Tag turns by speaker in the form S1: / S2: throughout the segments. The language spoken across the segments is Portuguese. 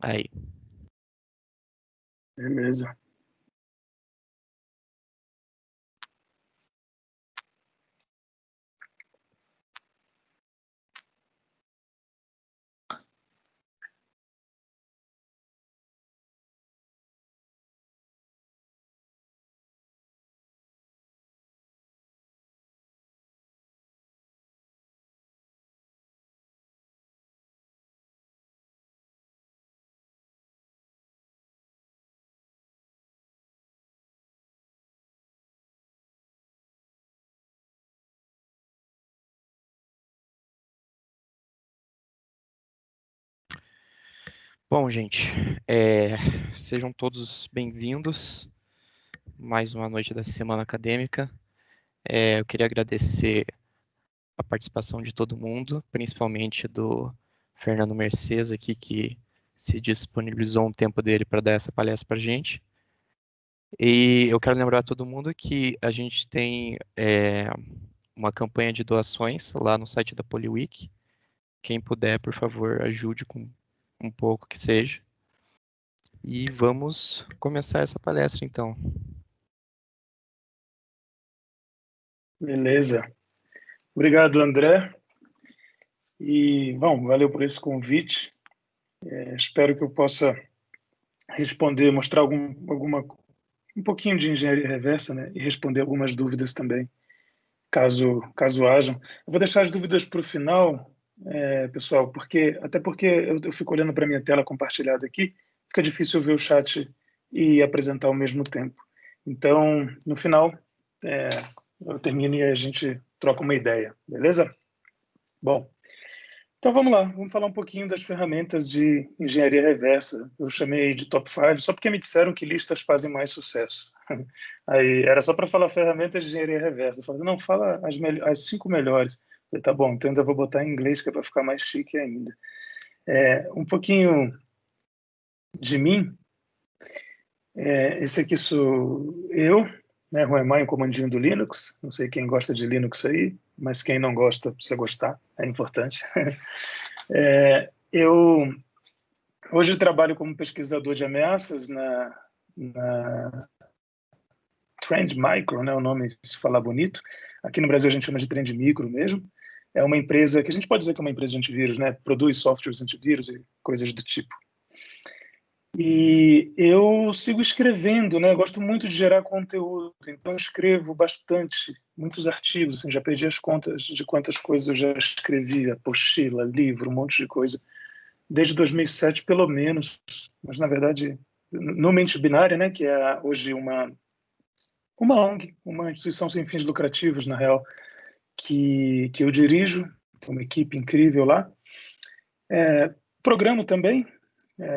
S1: Aí.
S2: Beleza.
S1: Bom, gente, sejam todos bem-vindos. Mais uma noite da Semana Acadêmica. Eu queria agradecer a participação de todo mundo, principalmente do Fernando Mercedes aqui, que se disponibilizou um tempo dele para dar essa palestra para a gente. E eu quero lembrar a todo mundo que a gente tem uma campanha de doações lá no site da Poliwiki. Quem puder, por favor, ajude com um pouco que seja. E vamos começar essa palestra, então.
S2: Beleza. Obrigado, André. E, bom, valeu por esse convite. Espero que eu possa responder, mostrar um pouquinho de engenharia reversa, né? E responder algumas dúvidas também, caso hajam. Eu vou deixar as dúvidas para o final, pessoal, até porque eu fico olhando para a minha tela compartilhada aqui, fica difícil ver o chat e apresentar ao mesmo tempo. Então, no final, eu termino e a gente troca uma ideia, beleza? Bom, então vamos lá, vamos falar um pouquinho das ferramentas de engenharia reversa. Eu chamei de top 5 só porque me disseram que listas fazem mais sucesso. Aí era só para falar ferramentas de engenharia reversa. Eu falei, não, fala as 5 melhores. Eu falei, tá bom, então ainda vou botar em inglês que é para ficar mais chique ainda. Um pouquinho de mim. Esse aqui sou eu, né, Ruemai, um comandinho do Linux. Não sei quem gosta de Linux aí, mas quem não gosta precisa gostar, é importante. Eu hoje trabalho como pesquisador de ameaças na Trend Micro, né, o nome, se falar bonito. Aqui no Brasil a gente chama de Trend Micro mesmo. É uma empresa que a gente pode dizer que é uma empresa de antivírus, né? Produz softwares antivírus e coisas do tipo. E eu sigo escrevendo, né? Gosto muito de gerar conteúdo, então escrevo bastante, muitos artigos, assim, já perdi as contas de quantas coisas eu já escrevi, apostila, livro, um monte de coisa, desde 2007 pelo menos, mas na verdade, no Mente Binária, né, que é hoje uma ONG, uma instituição sem fins lucrativos, na real, que eu dirijo, tem uma equipe incrível lá. Programo também.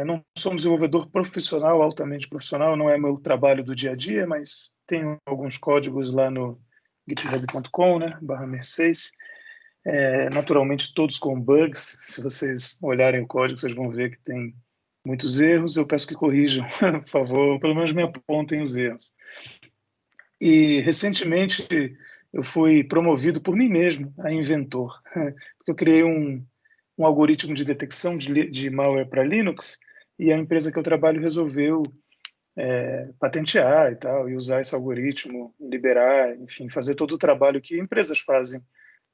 S2: Não sou um desenvolvedor profissional, altamente profissional, não é meu trabalho do dia a dia, mas tenho alguns códigos lá no github.com, né, /Mercedes. Naturalmente, todos com bugs. Se vocês olharem o código, vocês vão ver que tem muitos erros. Eu peço que corrijam, por favor, pelo menos me apontem os erros. E, recentemente, eu fui promovido por mim mesmo a inventor, porque eu criei um algoritmo de detecção de malware para Linux, e a empresa que eu trabalho resolveu patentear e tal, e usar esse algoritmo, liberar, enfim, fazer todo o trabalho que empresas fazem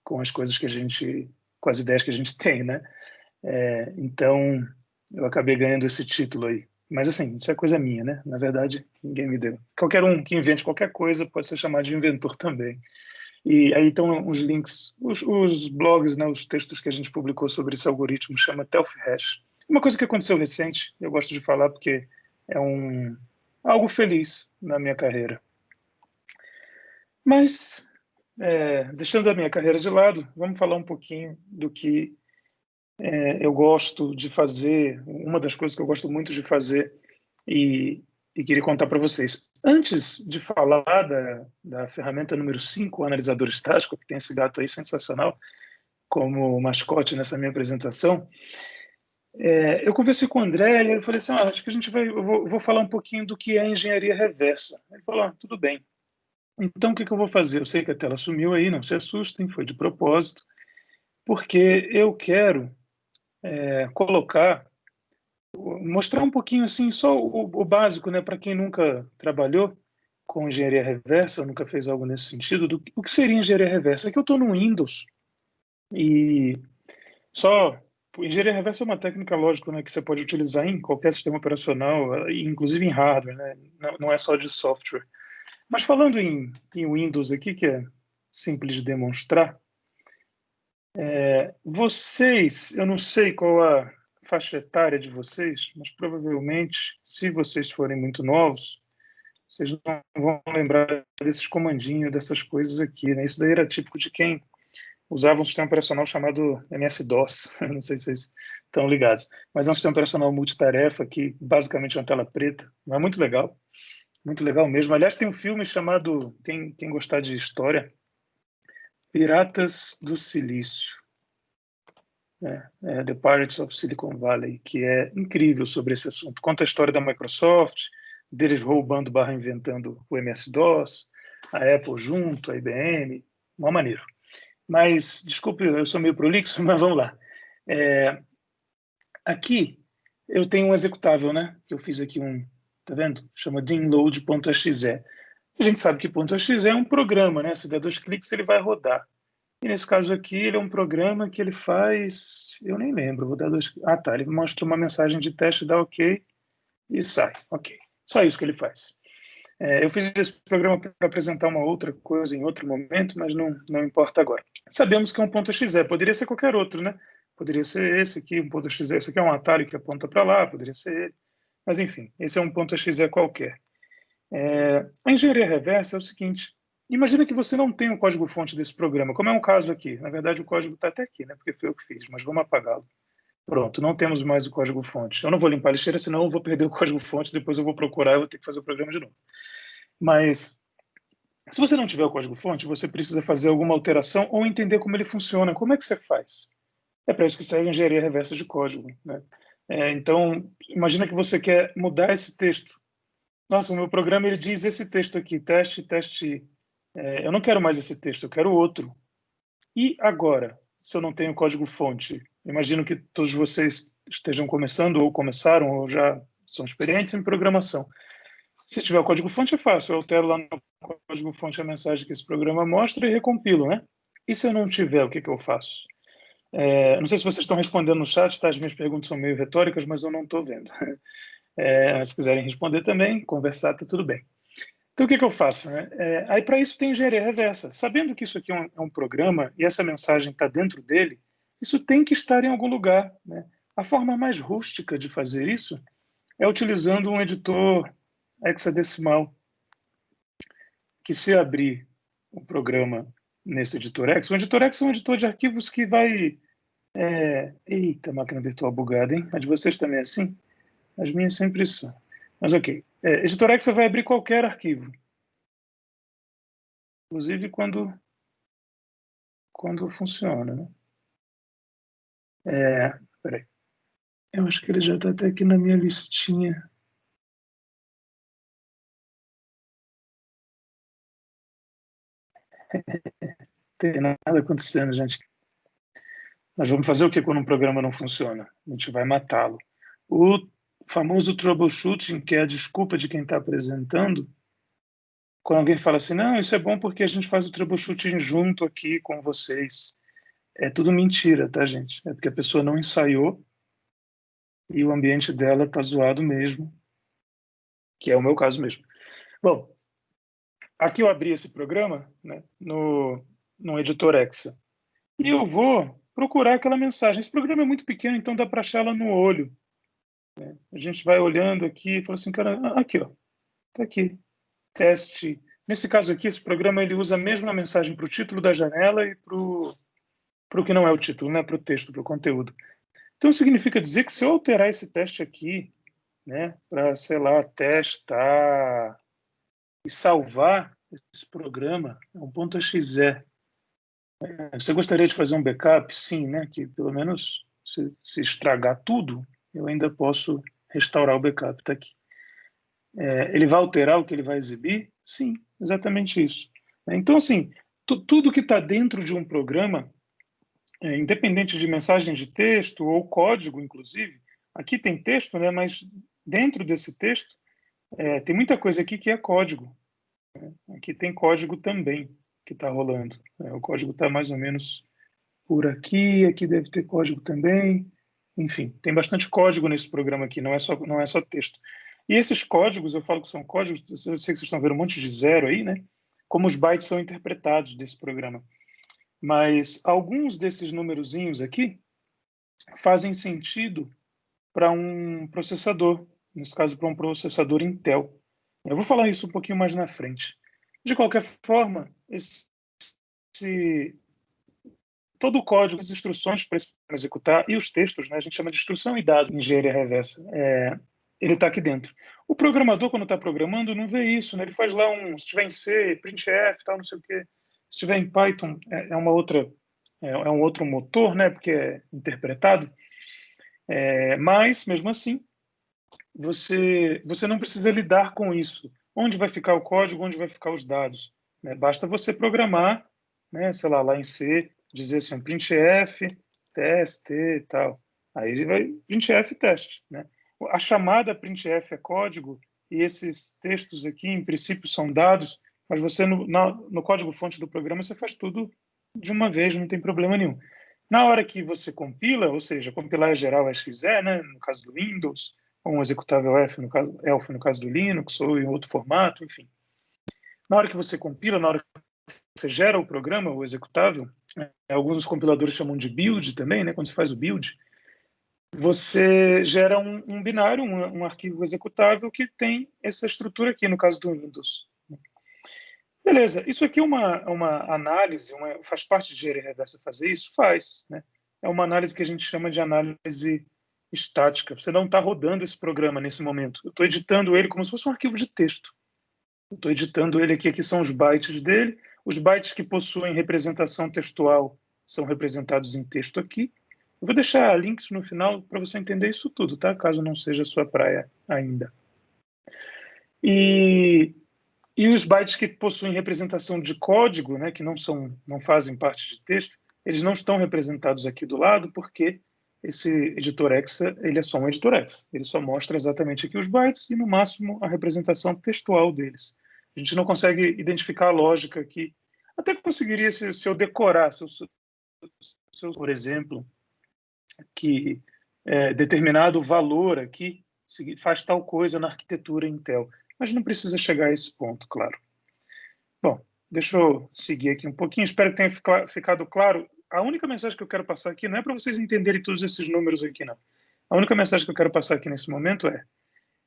S2: com as coisas que a gente, com as ideias que a gente tem, né? Então, eu acabei ganhando esse título aí. Mas, assim, isso é coisa minha, né? Na verdade, ninguém me deu. Qualquer um que invente qualquer coisa pode ser chamado de inventor também. E aí estão os links, os blogs, né, os textos que a gente publicou sobre esse algoritmo, chama Telfhash. Uma coisa que aconteceu recente, eu gosto de falar porque é algo feliz na minha carreira. Mas, deixando a minha carreira de lado, vamos falar um pouquinho do que eu gosto de fazer, uma das coisas que eu gosto muito de fazer e queria contar para vocês. Antes de falar da ferramenta número 5, o analisador estático, que tem esse gato aí sensacional como mascote nessa minha apresentação, eu conversei com o André e eu falei assim, acho que eu vou falar um pouquinho do que é engenharia reversa. Ele falou, tudo bem. Então, o que eu vou fazer? Eu sei que a tela sumiu aí, não se assustem, foi de propósito, porque eu quero colocar mostrar um pouquinho assim, só o básico, né, para quem nunca trabalhou com engenharia reversa, nunca fez algo nesse sentido, o que seria engenharia reversa. É que eu estou no Windows e só engenharia reversa é uma técnica lógica, né, que você pode utilizar em qualquer sistema operacional, inclusive em hardware, né, não é só de software. Mas falando em Windows aqui, que é simples de demonstrar, vocês, eu não sei qual a faixa etária de vocês, mas provavelmente, se vocês forem muito novos, vocês não vão lembrar desses comandinhos, dessas coisas aqui, né? Isso daí era típico de quem usava um sistema operacional chamado MS-DOS. Não sei se vocês estão ligados, mas é um sistema operacional multitarefa que basicamente é uma tela preta. Mas é muito legal mesmo. Aliás, tem um filme chamado, quem gostar de história, Piratas do Silício. The Pirates of Silicon Valley, que é incrível sobre esse assunto. Conta a história da Microsoft, deles roubando barra inventando o MS-DOS, a Apple junto, a IBM, uma maneira. Mas, desculpe, eu sou meio prolixo, mas vamos lá. Aqui eu tenho um executável, né? Que eu fiz aqui tá vendo? Chama download.exe. A gente sabe que .exe é um programa, né? Se der 2 cliques, ele vai rodar. E nesse caso aqui, ele é um programa que ele faz... Eu nem lembro, vou dar 2... Ah, tá. Ele mostra uma mensagem de teste, dá OK e sai. OK. Só isso que ele faz. Eu fiz esse programa para apresentar uma outra coisa em outro momento, mas não importa agora. Sabemos que é um .exe. Poderia ser qualquer outro, né? Poderia ser esse aqui, um .exe. Esse aqui é um atalho que aponta para lá, poderia ser ele. Mas, enfim, esse é um .exe qualquer. A engenharia reversa é o seguinte: imagina que você não tem o código-fonte desse programa, como é um caso aqui. Na verdade, o código está até aqui, né? Porque foi eu que fiz, mas vamos apagá-lo. Pronto, não temos mais o código-fonte. Eu não vou limpar a lixeira, senão eu vou perder o código-fonte, depois eu vou procurar e vou ter que fazer o programa de novo. Mas, se você não tiver o código-fonte, você precisa fazer alguma alteração ou entender como ele funciona. Como é que você faz? É para isso que serve a engenharia reversa de código, né? Então, imagina que você quer mudar esse texto. Nossa, o meu programa ele diz esse texto aqui, teste. Eu não quero mais esse texto, eu quero outro. E agora, se eu não tenho código-fonte? Imagino que todos vocês estejam começando, ou começaram, ou já são experientes em programação. Se tiver o código-fonte, é fácil. Eu altero lá no código-fonte a mensagem que esse programa mostra e recompilo, né? E se eu não tiver, o que eu faço? Não sei se vocês estão respondendo no chat, tá? As minhas perguntas são meio retóricas, mas eu não estou vendo. Se quiserem responder também, conversar, tá tudo bem. Então, o que eu faço? Né? Aí, para isso, tem engenharia reversa. Sabendo que isso aqui é um programa e essa mensagem está dentro dele, isso tem que estar em algum lugar. Né? A forma mais rústica de fazer isso é utilizando um editor hexadecimal, que se abrir um programa nesse editor X, o editor X é um editor de arquivos que vai... Eita, máquina virtual bugada, hein? A de vocês também é assim? As minhas sempre são. Mas ok. Editor X vai abrir qualquer arquivo. Inclusive quando funciona, né? Peraí. Eu acho que ele já está até aqui na minha listinha. Não tem nada acontecendo, gente. Nós vamos fazer o que quando um programa não funciona? A gente vai matá-lo. O famoso troubleshooting, que é a desculpa de quem está apresentando, quando alguém fala assim, não, isso é bom porque a gente faz o troubleshooting junto aqui com vocês. É tudo mentira, tá, gente? É porque a pessoa não ensaiou e o ambiente dela está zoado mesmo, que é o meu caso mesmo. Bom, aqui eu abri esse programa, né, no editor Exa. E eu vou procurar aquela mensagem. Esse programa é muito pequeno, então dá para achar ela no olho. Né? A gente vai olhando aqui e fala assim, cara, aqui, ó, tá aqui, teste. Nesse caso aqui, esse programa ele usa a mesma mensagem para o título da janela e para o que não é o título, né, para o texto, para o conteúdo. Então significa dizer que se eu alterar esse teste aqui, né, para, sei lá, testar e salvar esse programa, é um .exe. Você gostaria de fazer um backup? Sim, né? Que pelo menos se estragar tudo, eu ainda posso restaurar o backup. Está aqui. Ele vai alterar o que ele vai exibir? Sim, exatamente isso. Então, assim, tudo que está dentro de um programa, independente de mensagem de texto ou código, inclusive, Aqui tem texto, né? Mas dentro desse texto tem muita coisa aqui que é código. Aqui tem código também que está rolando. O código está mais ou menos por aqui. Aqui deve ter código também. Enfim, tem bastante código nesse programa aqui. Não é só texto. E esses códigos, eu falo que são códigos. Eu sei que vocês estão vendo um monte de zero aí, né? Como os bytes são interpretados desse programa. Mas alguns desses numerozinhos aqui fazem sentido para um processador, nesse caso para um processador Intel. Eu vou falar isso um pouquinho mais na frente. De qualquer forma, todo o código, as instruções para executar e os textos, né, a gente chama de instrução e dado em engenharia reversa, ele está aqui dentro. O programador, quando está programando, não vê isso, né? Ele faz lá se tiver em C, printf, tal, não sei o quê. Se tiver em Python, é um outro motor, né? Porque é interpretado. Mas, mesmo assim, você não precisa lidar com isso. Onde vai ficar o código, onde vai ficar os dados, né? Basta você programar, né, sei lá em C, dizer assim, printf, teste e tal. Aí ele vai printf teste, né? A chamada printf é código e esses textos aqui, em princípio, são dados, mas você, no código-fonte do programa, você faz tudo de uma vez, não tem problema nenhum. Na hora que você compila, ou seja, compilar é geral exe, né, no caso do Windows, ou um executável ELF no caso do Linux, ou em outro formato, enfim. Na hora que você compila, na hora que você gera o programa, o executável, alguns compiladores chamam de build também, né, quando você faz o build, você gera um binário, um arquivo executável que tem essa estrutura aqui, no caso do Windows. Beleza, isso aqui é uma análise, faz parte de engenharia reversa fazer isso? Faz, né? É uma análise que a gente chama de análise estática. Você não está rodando esse programa nesse momento. Eu estou editando ele como se fosse um arquivo de texto. Eu estou editando ele aqui são os bytes dele. Os bytes que possuem representação textual são representados em texto aqui. Eu vou deixar links no final para você entender isso tudo, tá? Caso não seja a sua praia ainda. E os bytes que possuem representação de código, né, que não fazem parte de texto, eles não estão representados aqui do lado porque esse editor hexa, ele é só um editor hexa. Ele só mostra exatamente aqui os bytes e, no máximo, a representação textual deles. A gente não consegue identificar a lógica aqui. Até conseguiria se eu decorar, por exemplo, que determinado valor aqui faz tal coisa na arquitetura Intel. Mas não precisa chegar a esse ponto, claro. Bom, deixa eu seguir aqui um pouquinho. Espero que tenha ficado claro. A única mensagem que eu quero passar aqui não é para vocês entenderem todos esses números aqui, não. A única mensagem que eu quero passar aqui nesse momento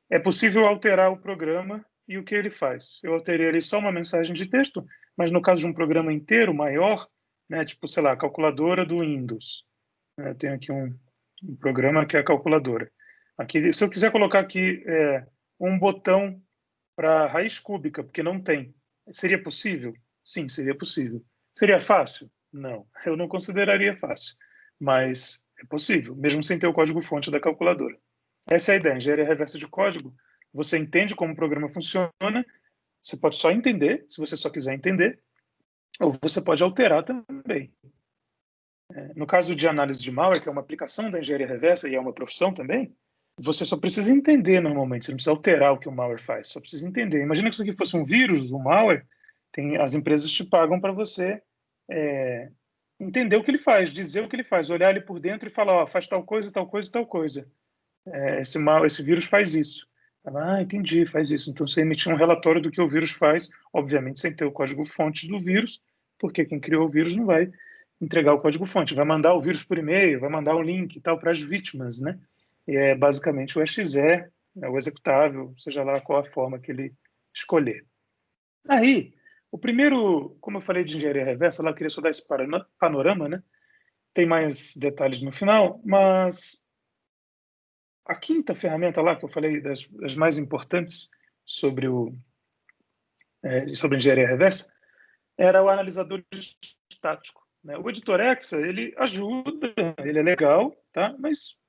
S2: é possível alterar o programa e o que ele faz. Eu alterei ali só uma mensagem de texto, mas no caso de um programa inteiro, maior, né, tipo, sei lá, a calculadora do Windows. Eu tenho aqui um programa que é a calculadora. Aqui, se eu quiser colocar aqui um botão para raiz cúbica, porque não tem, seria possível? Sim, seria possível. Seria fácil? Não, eu não consideraria fácil, mas é possível, mesmo sem ter o código-fonte da calculadora. Essa é a ideia. Engenharia reversa de código, você entende como o programa funciona, você pode só entender, se você só quiser entender, ou você pode alterar também. No caso de análise de malware, que é uma aplicação da engenharia reversa e é uma profissão também, você só precisa entender normalmente, você não precisa alterar o que o malware faz, só precisa entender. Imagina que isso aqui fosse um vírus, um malware, as empresas te pagam para você entender o que ele faz, dizer o que ele faz, olhar ele por dentro e falar, faz tal coisa, tal coisa, tal coisa. Esse vírus faz isso. Entendi, faz isso. Então você emitir um relatório do que o vírus faz, obviamente sem ter o código-fonte do vírus, porque quem criou o vírus não vai entregar o código-fonte, vai mandar o vírus por e-mail, vai mandar um link e tal para as vítimas, né? E é basicamente o exe, o executável, seja lá qual a forma que ele escolher. Aí, o primeiro, como eu falei de engenharia reversa, lá eu queria só dar esse panorama, né? Tem mais detalhes no final, mas a quinta ferramenta lá que eu falei das mais importantes sobre sobre engenharia reversa era o analisador estático, né? O editor hexa, ele ajuda, ele é legal, tá? Mas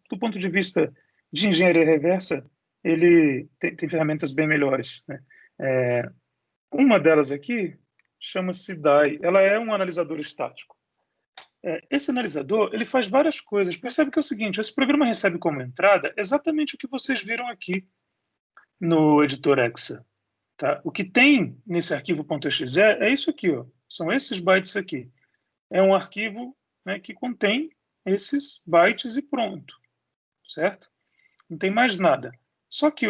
S2: do ponto de vista de engenharia reversa, ele tem ferramentas bem melhores, né? Uma delas aqui chama-se DAI. Ela é um analisador estático. esse analisador ele faz várias coisas. Percebe que é o seguinte, esse programa recebe como entrada exatamente o que vocês viram aqui no editor Exa. Tá? O que tem nesse arquivo.exe é isso aqui, ó. São esses bytes aqui. É um arquivo, né, que contém esses bytes e pronto, certo? Não tem mais nada. Só que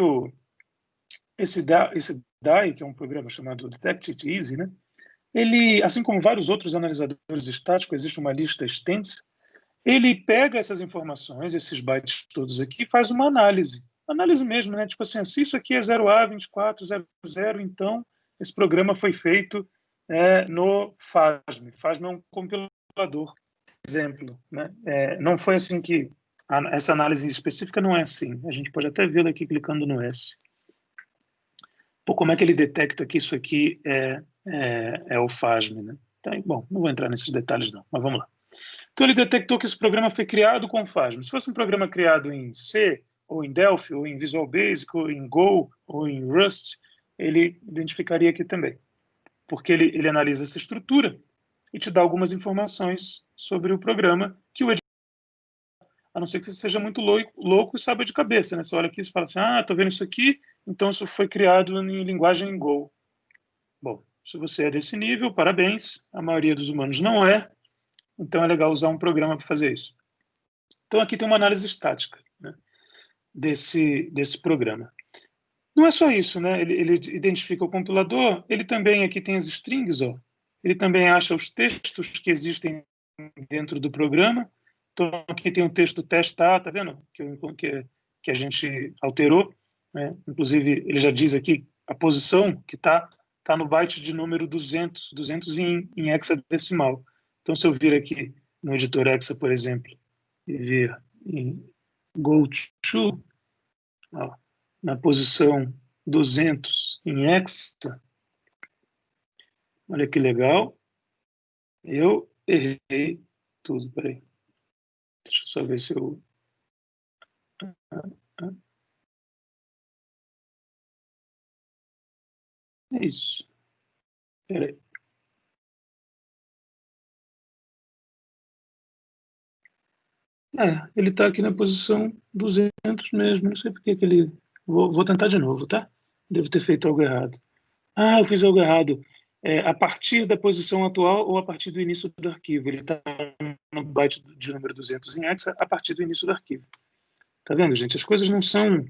S2: esse DAI, que é um programa chamado Detect It Easy, né, ele, assim como vários outros analisadores estáticos, existe uma lista extensa, ele pega essas informações, esses bytes todos aqui, e faz uma análise. Análise mesmo, né? Tipo assim, se isso aqui é 0A2400, então esse programa foi feito no FASM. FASM é um compilador, exemplo, né? Não foi assim que essa análise específica não é assim. A gente pode até vê-la aqui clicando no S. Pô, como é que ele detecta que isso aqui é o FASM, né? Tá, bom, não vou entrar nesses detalhes não, mas vamos lá. Então ele detectou que esse programa foi criado com FASM. Se fosse um programa criado em C, ou em Delphi, ou em Visual Basic, ou em Go, ou em Rust, ele identificaria aqui também. Porque ele analisa essa estrutura e te dá algumas informações sobre o programa que o editor, a não ser que você seja muito louco e saiba de cabeça, né? Você olha aqui e fala assim, estou vendo isso aqui, então isso foi criado em linguagem Go. Bom, se você é desse nível, parabéns. A maioria dos humanos não é, então é legal usar um programa para fazer isso. Então aqui tem uma análise estática, né, desse programa. Não é só isso, né? Ele identifica o compilador, ele também aqui tem as strings, ó. Ele também acha os textos que existem dentro do programa. Então aqui tem um texto testar, tá vendo? Que a gente alterou, né? Inclusive ele já diz aqui a posição que tá no byte de número 200 em hexadecimal. Então se eu vir aqui no editor Hexa, por exemplo, e vir em go to, ó, na posição 200 em hexa, olha que legal, eu errei tudo, peraí, deixa eu só ver se eu... É isso, peraí. Ele está aqui na posição 200 mesmo, não sei por que ele... Vou tentar de novo, tá? Devo ter feito algo errado. Eu fiz algo errado. A partir da posição atual ou a partir do início do arquivo. Ele está no byte de número 200 em hexa a partir do início do arquivo. Tá vendo, gente? As coisas não são...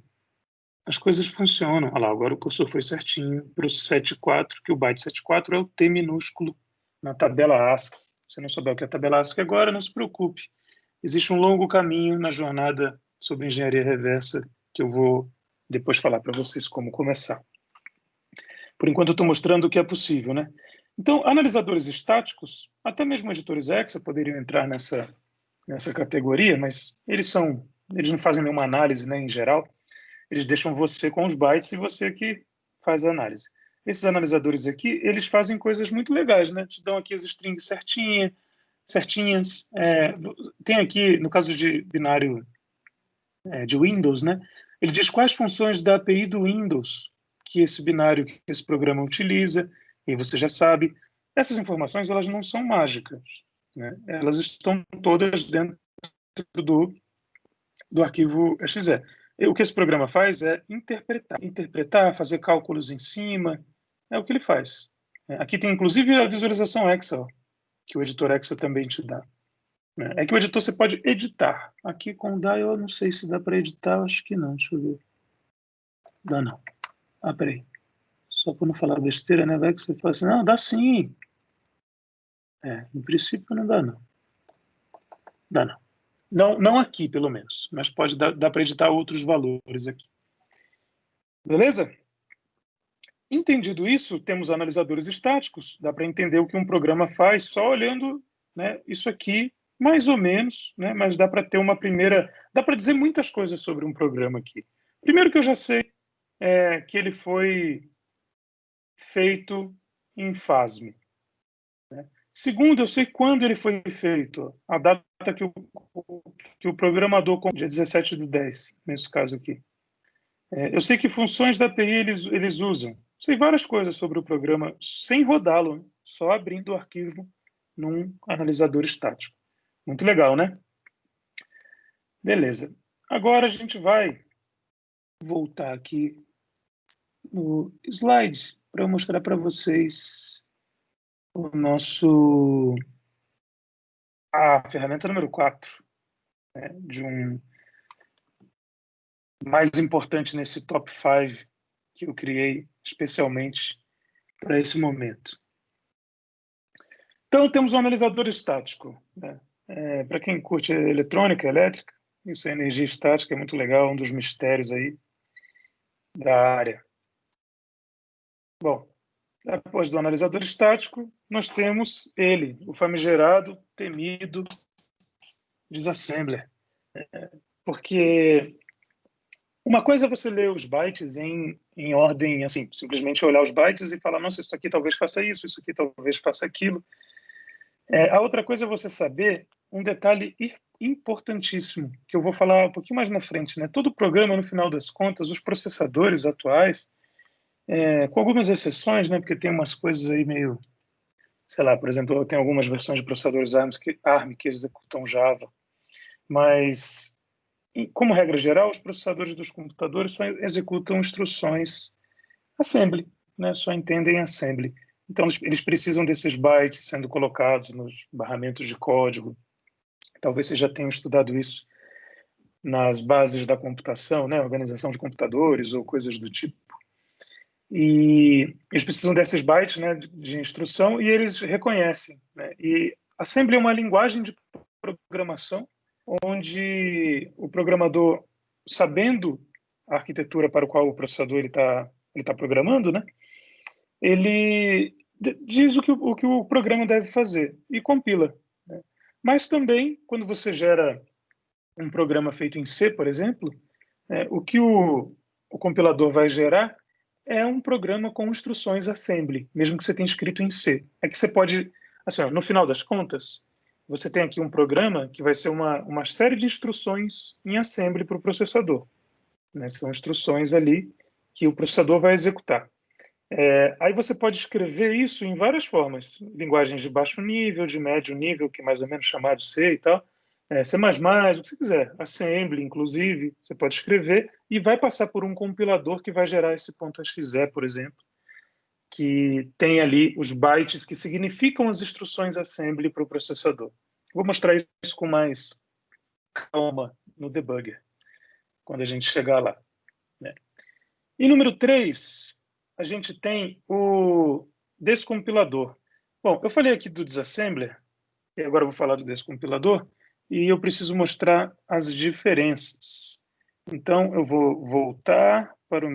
S2: As coisas funcionam. Olha lá, agora o cursor foi certinho para o 74, que o byte 74 é o T minúsculo na tabela ASCII. Se você não souber o que é a tabela ASCII agora, não se preocupe. Existe um longo caminho na jornada sobre engenharia reversa que eu vou depois falar para vocês como começar. Por enquanto eu estou mostrando o que é possível, né? Então, analisadores estáticos, até mesmo editores Hexa poderiam entrar nessa categoria, mas eles não fazem nenhuma análise, né, em geral. Eles deixam você com os bytes e você que faz a análise. Esses analisadores aqui, eles fazem coisas muito legais, né? Te dão aqui as strings certinhas. Tem aqui, no caso de binário de Windows, né? Ele diz quais funções da API do Windows que esse binário, que esse programa utiliza, e você já sabe. Essas informações, elas não são mágicas, né? Elas estão todas dentro do arquivo exe. O que esse programa faz é interpretar, fazer cálculos em cima, é o que ele faz. Aqui tem inclusive a visualização Excel, que o editor Excel também te dá. É que o editor você pode editar. Aqui com o DAI eu não sei se dá para editar, acho que não, deixa eu ver. Dá não. Peraí. Só para não falar besteira, né? Vai que você fala assim, não, dá sim. Em princípio não dá não. Dá não. Não aqui, pelo menos, mas pode dar para editar outros valores aqui. Beleza? Entendido isso, temos analisadores estáticos, dá para entender o que um programa faz só olhando, né, isso aqui, mais ou menos, né, mas dá para ter uma primeira... Dá para dizer muitas coisas sobre um programa aqui. Primeiro que eu já sei que ele foi feito em FASM. Né? Segundo, eu sei quando ele foi feito, a data que o programador, dia 17/10, nesse caso aqui. Eu sei que funções da API eles usam. Sei várias coisas sobre o programa sem rodá-lo, só abrindo o arquivo num analisador estático. Muito legal, né? Beleza. Agora a gente vai voltar aqui no slide para eu mostrar para vocês a ferramenta número 4, né, de um mais importante nesse top 5 que eu criei especialmente para esse momento. Então, temos um analisador estático, né? Para quem curte eletrônica, elétrica, isso é energia estática, é muito legal, um dos mistérios aí da área. Bom, depois do analisador estático, nós temos ele, o famigerado, temido disassembler. Porque uma coisa é você ler os bytes em ordem, assim, simplesmente olhar os bytes e falar, nossa, isso aqui talvez faça isso aqui talvez faça aquilo. A outra coisa é você saber um detalhe importantíssimo, que eu vou falar um pouquinho mais na frente, né? Todo programa, no final das contas, os processadores atuais, com algumas exceções, né? Porque tem umas coisas aí meio, sei lá, por exemplo, eu tenho algumas versões de processadores ARM que executam Java, mas, como regra geral, os processadores dos computadores só executam instruções assembly, né? Só entendem assembly. Então, eles precisam desses bytes sendo colocados nos barramentos de código. Talvez você já tenha estudado isso nas bases da computação, né? Organização de computadores ou coisas do tipo. E eles precisam desses bytes, né, de instrução, e eles reconhecem, né? E assembly é uma linguagem de programação onde o programador, sabendo a arquitetura para o qual o processador ele tá programando, né? Ele diz o que o programa deve fazer e compila, né? Mas também, quando você gera um programa feito em C, por exemplo, o que o compilador vai gerar é um programa com instruções assembly, mesmo que você tenha escrito em C. É que você pode, assim, ó, no final das contas, você tem aqui um programa que vai ser uma série de instruções em assembly para o processador, né? São instruções ali que o processador vai executar. Aí você pode escrever isso em várias formas, linguagens de baixo nível, de médio nível, que é mais ou menos chamado C e tal, C++, o que você quiser, assembly, inclusive, você pode escrever e vai passar por um compilador que vai gerar esse .exe, por exemplo, que tem ali os bytes que significam as instruções assembly para o processador. Vou mostrar isso com mais calma no debugger, quando a gente chegar lá, né? E número 3, a gente tem o descompilador. Bom, eu falei aqui do disassembler, e agora eu vou falar do descompilador, e eu preciso mostrar as diferenças. Então, eu vou voltar para a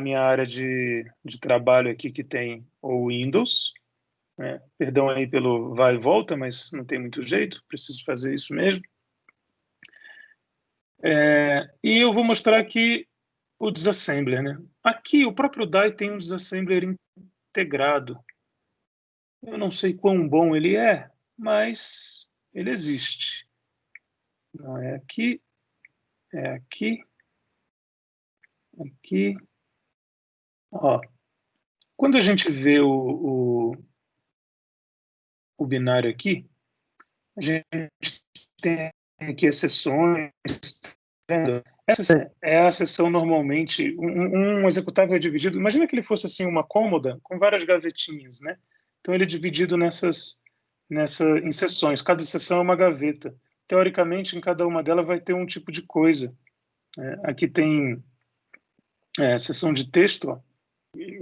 S2: minha área de trabalho aqui, que tem o Windows, né? Perdão aí pelo vai e volta, mas não tem muito jeito, preciso fazer isso mesmo. E eu vou mostrar aqui o disassembler, né? Aqui, o próprio DAI tem um disassembler integrado. Eu não sei quão bom ele é, mas ele existe. Não é aqui, é aqui, aqui. Ó, quando a gente vê o binário aqui, a gente tem aqui as seções. Tá vendo? Essa é a seção normalmente, um executável é dividido. Imagina que ele fosse assim uma cômoda com várias gavetinhas, né? Então ele é dividido em seções. Cada seção é uma gaveta. Teoricamente, em cada uma delas vai ter um tipo de coisa. Aqui tem seção de texto, ó,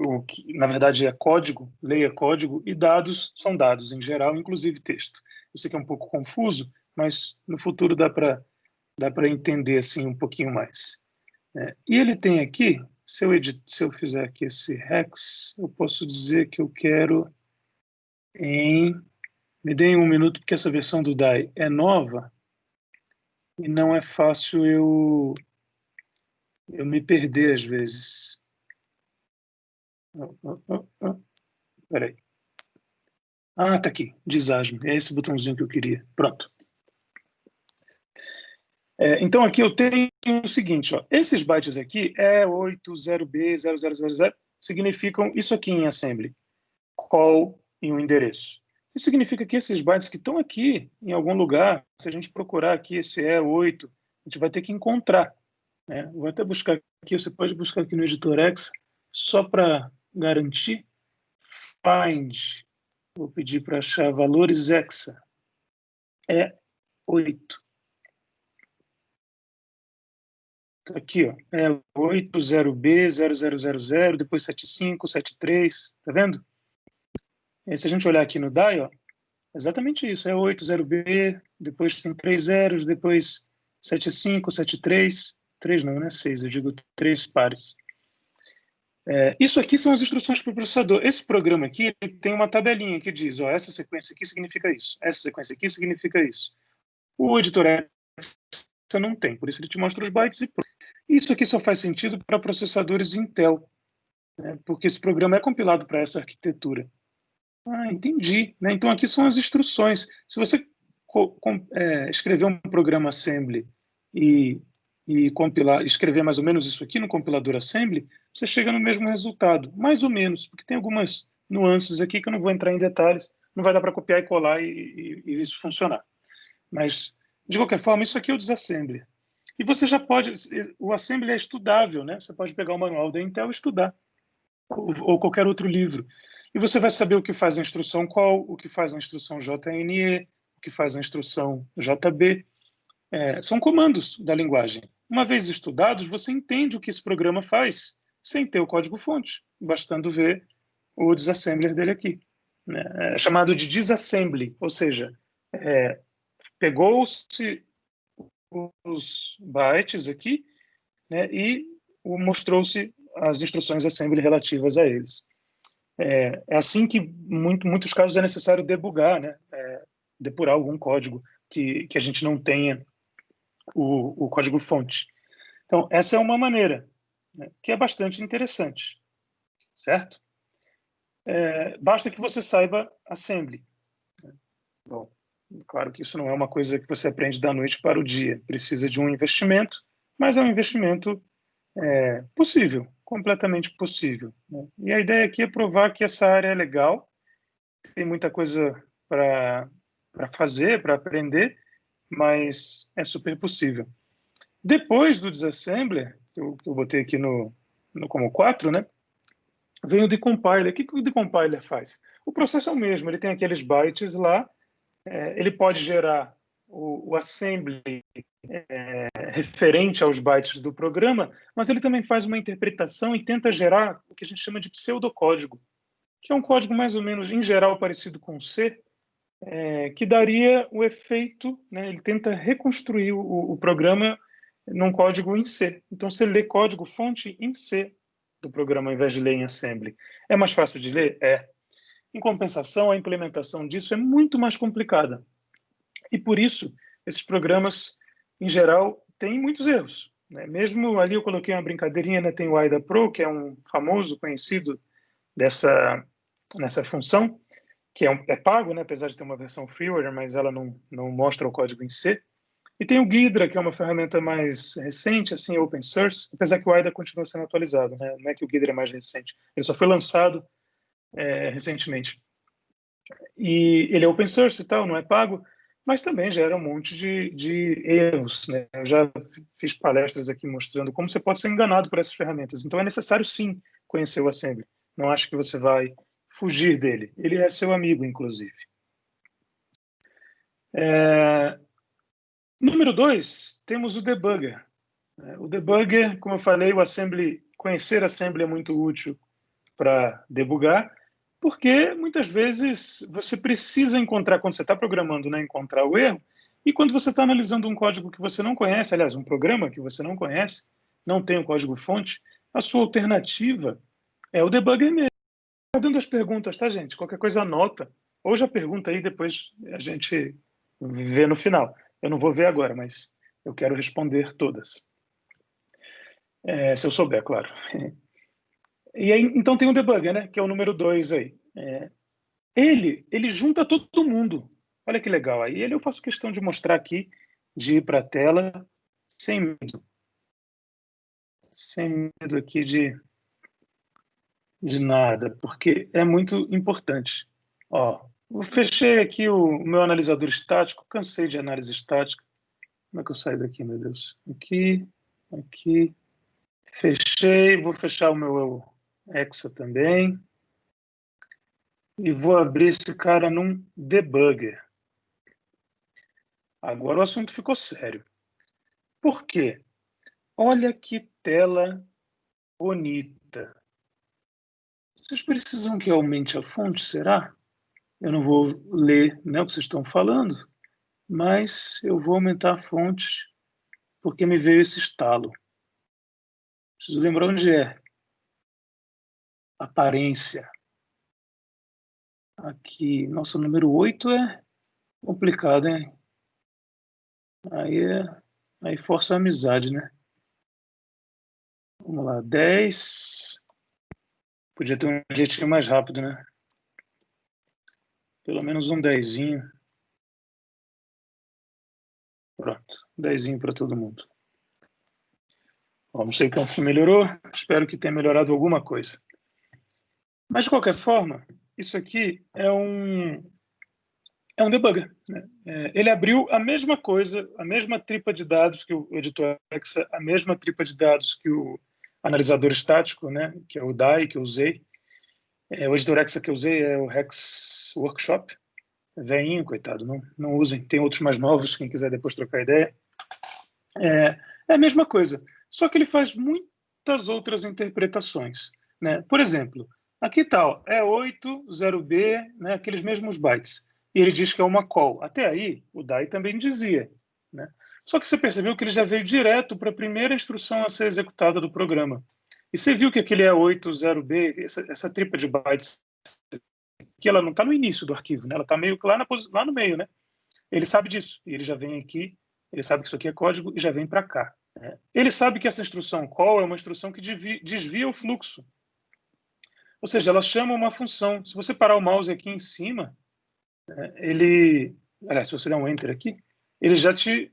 S2: o que na verdade é código, leia código, e dados são dados em geral, inclusive texto. Eu sei que é um pouco confuso, mas no futuro dá para entender assim um pouquinho mais. E ele tem aqui, se eu fizer aqui esse hex, eu posso dizer que eu quero me deem um minuto, porque essa versão do DAI é nova e não é fácil eu me perder às vezes. Peraí. Ah, tá aqui, desasme. É esse botãozinho que eu queria. Pronto. Então aqui eu tenho o seguinte, ó, esses bytes aqui, E80B0000, significam isso aqui em assembly, call e um endereço. Isso significa que esses bytes que estão aqui em algum lugar, se a gente procurar aqui esse E8, a gente vai ter que encontrar, né? Vou até buscar aqui, você pode buscar aqui no editor X, só para garantir. Find, vou pedir para achar valores hexa, E8. Aqui, ó, é 80B0000, depois 75, 73, tá vendo? E se a gente olhar aqui no DAI, ó, exatamente isso, é 80B, depois tem 3 zeros, depois 75, 73, 3 não, né? 6, eu digo 3 pares. Isso aqui são as instruções para o processador. Esse programa aqui ele tem uma tabelinha que diz, ó, essa sequência aqui significa isso, essa sequência aqui significa isso. O editor você não tem, por isso ele te mostra os bytes e pronto. Isso aqui só faz sentido para processadores Intel, né, porque esse programa é compilado para essa arquitetura. Ah, entendi. Né? Então aqui são as instruções. Se você escrever um programa assembly e compilar, escrever mais ou menos isso aqui no compilador assembly, você chega no mesmo resultado, mais ou menos, porque tem algumas nuances aqui que eu não vou entrar em detalhes, não vai dar para copiar e colar e isso funcionar. Mas, de qualquer forma, isso aqui é o disassembly. E você já pode, o assembly é estudável, né? Você pode pegar o manual da Intel e estudar, ou qualquer outro livro. E você vai saber o que faz a instrução call, o que faz a instrução JNE, o que faz a instrução JB. São comandos da linguagem. Uma vez estudados, você entende o que esse programa faz, sem ter o código-fonte, bastando ver o disassembler dele aqui. Né? É chamado de disassembly, ou seja, pegou-se os bytes aqui, né, e mostrou-se as instruções assembly relativas a eles. É assim que, muitos casos, é necessário debugar, né, depurar algum código que a gente não tenha o código-fonte. Então, essa é uma maneira, né, que é bastante interessante, certo? Basta que você saiba assembly. Bom, claro que isso não é uma coisa que você aprende da noite para o dia. Precisa de um investimento, mas é um investimento possível, completamente possível. Né? E a ideia aqui é provar que essa área é legal, tem muita coisa para fazer, para aprender, mas é super possível. Depois do disassembler, que eu botei aqui no como 4, né? Vem o decompiler. O que o decompiler faz? O processo é o mesmo, ele tem aqueles bytes lá, ele pode gerar o assembly referente aos bytes do programa, mas ele também faz uma interpretação e tenta gerar o que a gente chama de pseudocódigo, que é um código mais ou menos, em geral, parecido com C, que daria o efeito, né, ele tenta reconstruir o programa num código em C. Então, você lê código-fonte em C do programa, ao invés de ler em assembly. É mais fácil de ler? É. Em compensação, a implementação disso é muito mais complicada. E, por isso, esses programas, em geral, têm muitos erros. Né? Mesmo ali eu coloquei uma brincadeirinha, né? Tem o AIDA Pro, que é um famoso, conhecido nessa função, que é pago, né? Apesar de ter uma versão freeware, mas ela não mostra o código em C. E tem o Ghidra, que é uma ferramenta mais recente, assim, open source, apesar que o AIDA continua sendo atualizado, né? Não é que o Ghidra é mais recente. Ele só foi lançado recentemente. E ele é open source e tal, não é pago, mas também gera um monte de erros, né? Eu já fiz palestras aqui mostrando como você pode ser enganado por essas ferramentas. Então é necessário, sim, conhecer o Assembly. Não acho que você vai fugir dele. Ele é seu amigo, inclusive. Número 2, temos o debugger. O debugger, como eu falei, o Assembly, conhecer Assembly é muito útil para debugar, porque muitas vezes você precisa encontrar, quando você está programando, né, encontrar o erro, e quando você está analisando um código que você não conhece, aliás, um programa que você não conhece, não tem o código-fonte, a sua alternativa é o debugger mesmo. Está dando as perguntas, tá, gente? Qualquer coisa anota, ou já pergunta aí, depois a gente vê no final. Eu não vou ver agora, mas eu quero responder todas. Se eu souber, claro. E aí, então tem o debugger, né, que é o número 2 aí. Ele junta todo mundo. Olha que legal. Aí eu faço questão de mostrar aqui, de ir para a tela, sem medo. Sem medo aqui de nada, porque é muito importante. Ó, Eu fechei aqui o meu analisador estático, cansei de análise estática. Como é que eu saio daqui, meu Deus? Aqui, aqui. Fechei, vou fechar o meu Hexa também. E vou abrir esse cara num debugger. Agora o assunto ficou sério. Por quê? Olha que tela bonita. Vocês precisam que eu aumente a fonte, será? Eu não vou ler, né, o que vocês estão falando, mas eu vou aumentar a fonte porque me veio esse estalo. Preciso lembrar onde é. Aparência. Aqui, nossa, o número 8 é complicado, hein? Aí força a amizade, né? Vamos lá, 10. Podia ter um jeitinho mais rápido, né? Pelo menos um 10zinho. Pronto, 10zinho para todo mundo. Bom, não sei quanto se melhorou, espero que tenha melhorado alguma coisa. Mas, de qualquer forma, isso aqui é um debugger, né? Ele abriu a mesma coisa, a mesma tripa de dados que o editor Hexa, a mesma tripa de dados que o analisador estático, né? Que é o DAI que eu usei. O editor Hexa que eu usei é o Hex Workshop. Veinho, coitado, não usem. Tem outros mais novos, quem quiser depois trocar ideia. É a mesma coisa, só que ele faz muitas outras interpretações, né? Por exemplo, aqui tal, é 8, 0B, né, aqueles mesmos bytes. E ele diz que é uma call. Até aí, o DAI também dizia, né? Só que você percebeu que ele já veio direto para a primeira instrução a ser executada do programa. E você viu que aquele é 8, 0B, essa tripa de bytes, que ela não está no início do arquivo, né? Ela está meio que lá no meio, né? Ele sabe disso, e ele já vem aqui, ele sabe que isso aqui é código e já vem para cá. Né? Ele sabe que essa instrução call é uma instrução que desvia o fluxo. Ou seja, ela chama uma função. Se você parar o mouse aqui em cima, aliás, se você der um enter aqui, ele já te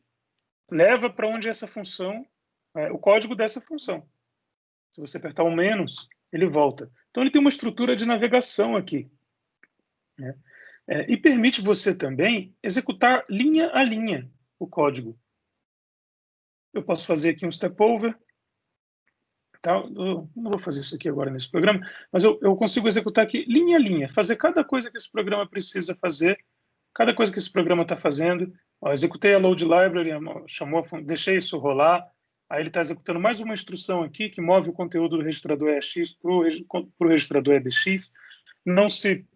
S2: leva para onde essa função, o código dessa função. Se você apertar o menos, ele volta. Então ele tem uma estrutura de navegação aqui. Né? E permite você também executar linha a linha o código. Eu posso fazer aqui um step over. Tá? Eu não vou fazer isso aqui agora nesse programa, mas eu consigo executar aqui linha a linha, fazer cada coisa que esse programa precisa fazer, cada coisa que esse programa está fazendo. Ó, executei a load library, deixei isso rolar. Aí ele está executando mais uma instrução aqui que move o conteúdo do registrador EX para o registrador EBX. Não se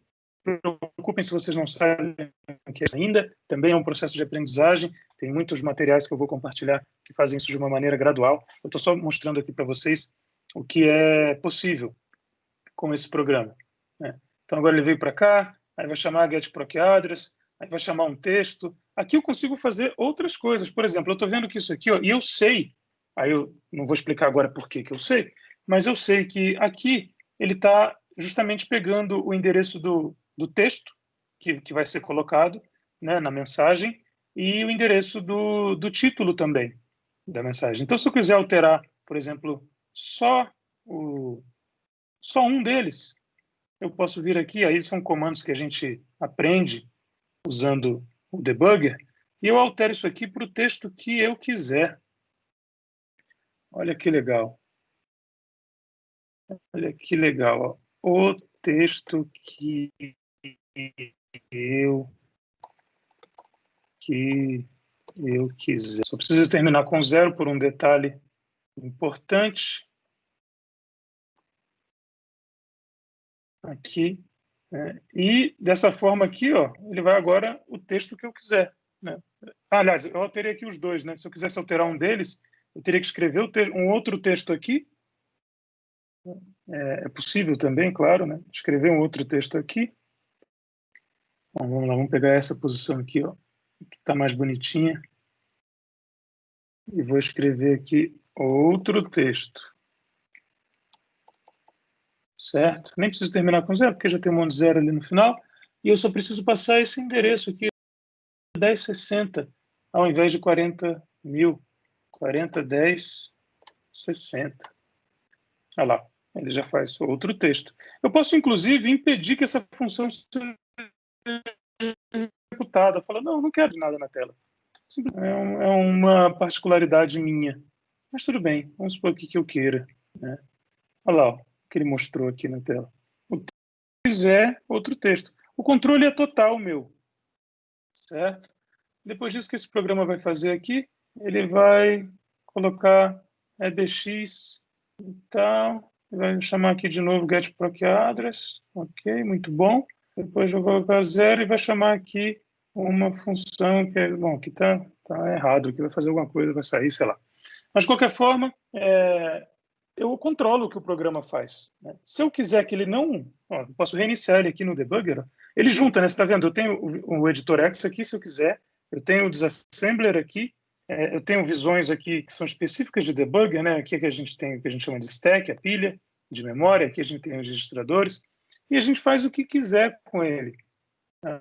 S2: preocupem se vocês não sabem que ainda, também é um processo de aprendizagem, tem muitos materiais que eu vou compartilhar que fazem isso de uma maneira gradual. Eu estou só mostrando aqui para vocês o que é possível com esse programa. Né? Então agora ele veio para cá, aí vai chamar getProcAddress, aí vai chamar um texto. Aqui eu consigo fazer outras coisas. Por exemplo, eu estou vendo que isso aqui, ó, e eu sei, aí eu não vou explicar agora por que eu sei, mas eu sei que aqui ele está justamente pegando o endereço do texto que vai ser colocado, né, na mensagem e o endereço do título também da mensagem. Então, se eu quiser alterar, por exemplo, só um deles, eu posso vir aqui, aí são comandos que a gente aprende usando o debugger, e eu altero isso aqui para o texto que eu quiser. Olha que legal. Olha que legal. Ó. O texto que eu quiser. Só preciso terminar com 0 por um detalhe importante. Aqui. Né? E dessa forma aqui, ó, ele vai agora o texto que eu quiser. Né? Aliás, eu alterei aqui os dois. Né? Se eu quisesse alterar um deles, eu teria que escrever um outro texto aqui. É possível também, claro, né? Escrever um outro texto aqui. Bom, vamos lá, vamos pegar essa posição aqui, ó, que está mais bonitinha. E vou escrever aqui outro texto. Certo? Nem preciso terminar com 0, porque já tem um monte de 0 ali no final. E eu só preciso passar esse endereço aqui, 1060, ao invés de 40.000. 40.10.60. Olha lá, ele já faz outro texto. Eu posso, inclusive, impedir que essa função seja executado. Eu falo, não quero nada na tela. É uma particularidade minha. Mas tudo bem, vamos supor que eu queira. Né? Olha lá, o que ele mostrou aqui na tela. O texto é outro texto. O controle é total meu, certo? Depois disso, o que esse programa vai fazer aqui, ele vai colocar EBX e tal. Ele vai chamar aqui de novo getProcAddress. Ok, muito bom. Depois eu vou colocar 0 e vai chamar aqui uma função que é, bom, que tá errado, que vai fazer alguma coisa, vai sair, sei lá. Mas, de qualquer forma, eu controlo o que o programa faz. Né? Se eu quiser que ele não... Ó, eu posso reiniciar ele aqui no debugger. Ó. Ele junta, né? Você está vendo? Eu tenho o editor X aqui, se eu quiser. Eu tenho o disassembler aqui. Eu tenho visões aqui que são específicas de debugger, né? Aqui que a gente tem o que a gente chama de stack, a pilha de memória. Aqui a gente tem os registradores. E a gente faz o que quiser com ele.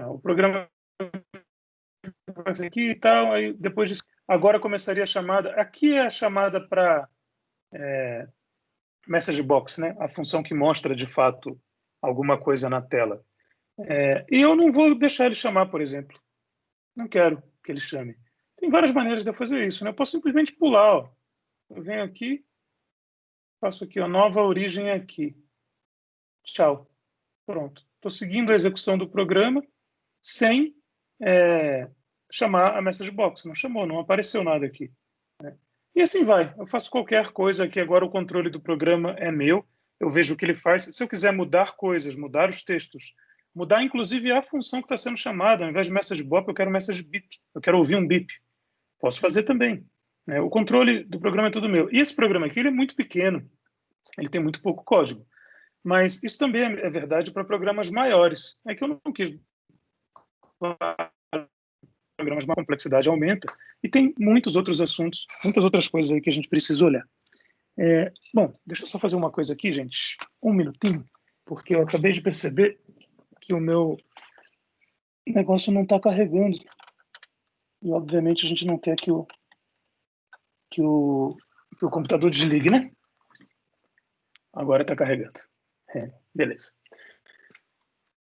S2: O programa vai fazer aqui e tal. Aí depois disso, agora começaria a chamada. Aqui é a chamada para message box, né? A função que mostra de fato alguma coisa na tela. E eu não vou deixar ele chamar, por exemplo. Não quero que ele chame. Tem várias maneiras de eu fazer isso, né? Eu posso simplesmente pular. Ó. Eu venho aqui, faço aqui, ó, nova origem aqui. Tchau. Pronto. Estou seguindo a execução do programa sem chamar a message box. Não chamou, não apareceu nada aqui. Né? E assim vai. Eu faço qualquer coisa aqui. Agora o controle do programa é meu. Eu vejo o que ele faz. Se eu quiser mudar coisas, mudar os textos, mudar inclusive a função que está sendo chamada, ao invés de message bop, eu quero message beep. Eu quero ouvir um beep. Posso fazer também. Né? O controle do programa é tudo meu. E esse programa aqui ele é muito pequeno. Ele tem muito pouco código. Mas isso também é verdade para programas maiores. É que eu não quis... Programas de complexidade aumenta. E tem muitos outros assuntos, muitas outras coisas aí que a gente precisa olhar. Bom, deixa eu só fazer uma coisa aqui, gente. Um minutinho, porque eu acabei de perceber que o meu negócio não está carregando. E, obviamente, a gente não quer que o computador desligue, né? Agora está carregando. Beleza.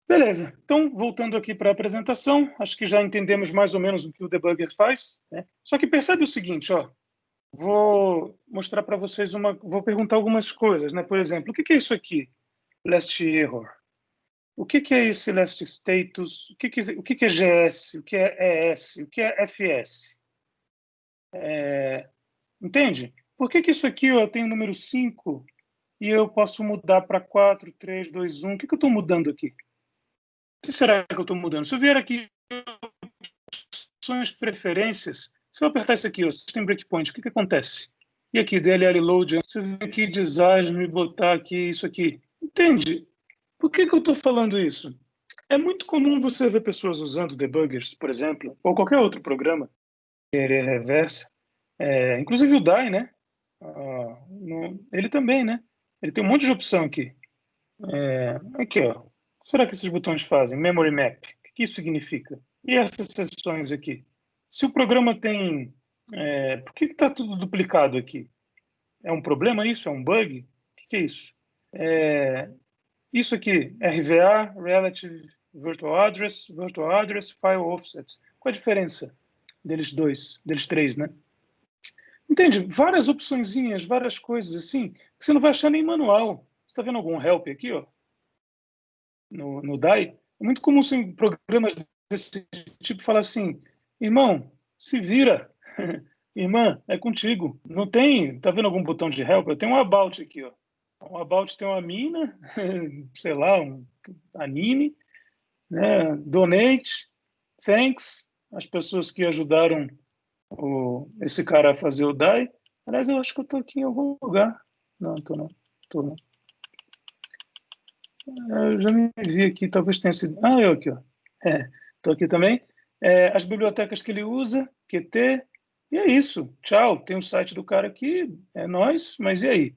S2: Beleza. Então, voltando aqui para a apresentação, acho que já entendemos mais ou menos o que o debugger faz. Né? Só que percebe o seguinte, ó. Vou mostrar para vocês vou perguntar algumas coisas, né? Por exemplo, o que é isso aqui? Last error. O que é esse last status? O que é GS? O que é ES? O que é FS? Entende? Por que isso aqui eu tenho o número 5 e eu posso mudar para 4, 3, 2, 1? O que eu estou mudando aqui? O que será que eu estou mudando? Se eu vier aqui, opções, preferências, se eu apertar isso aqui, ó, System Breakpoint, o que acontece? E aqui, DLL Load, se eu vir aqui, design, e botar aqui, isso aqui. Entende? Por que eu estou falando isso? É muito comum você ver pessoas usando debuggers, por exemplo, ou qualquer outro programa, reversa, inclusive o DAI, né? Ele também, né? Ele tem um monte de opção aqui. Aqui, ó. O que será que esses botões fazem? Memory Map. O que isso significa? E essas seções aqui? Se o programa tem... por que está tudo duplicado aqui? É um problema isso? É um bug? O que é isso? Isso aqui, RVA, Relative Virtual Address, File Offsets. Qual a diferença deles três, né? Entende? Várias opçõezinhas, várias coisas assim, que você não vai achar nem manual. Você está vendo algum help aqui, ó? No DAI? É muito comum em programas desse tipo falar assim, irmão, se vira, irmã, é contigo. Não tem, tá vendo algum botão de help? Eu tenho um about aqui, ó. O about tem uma mina, sei lá, um anime, né? Donate, thanks, as pessoas que ajudaram esse cara a fazer o DAI. Aliás, eu acho que eu estou aqui em algum lugar. Não, estou não. Tô não. Eu já me vi aqui, talvez tenha sido... eu aqui, ó. Estou aqui também. As bibliotecas que ele usa, Qt, e é isso. Tchau, tem o site do cara aqui, é nóis, mas e aí?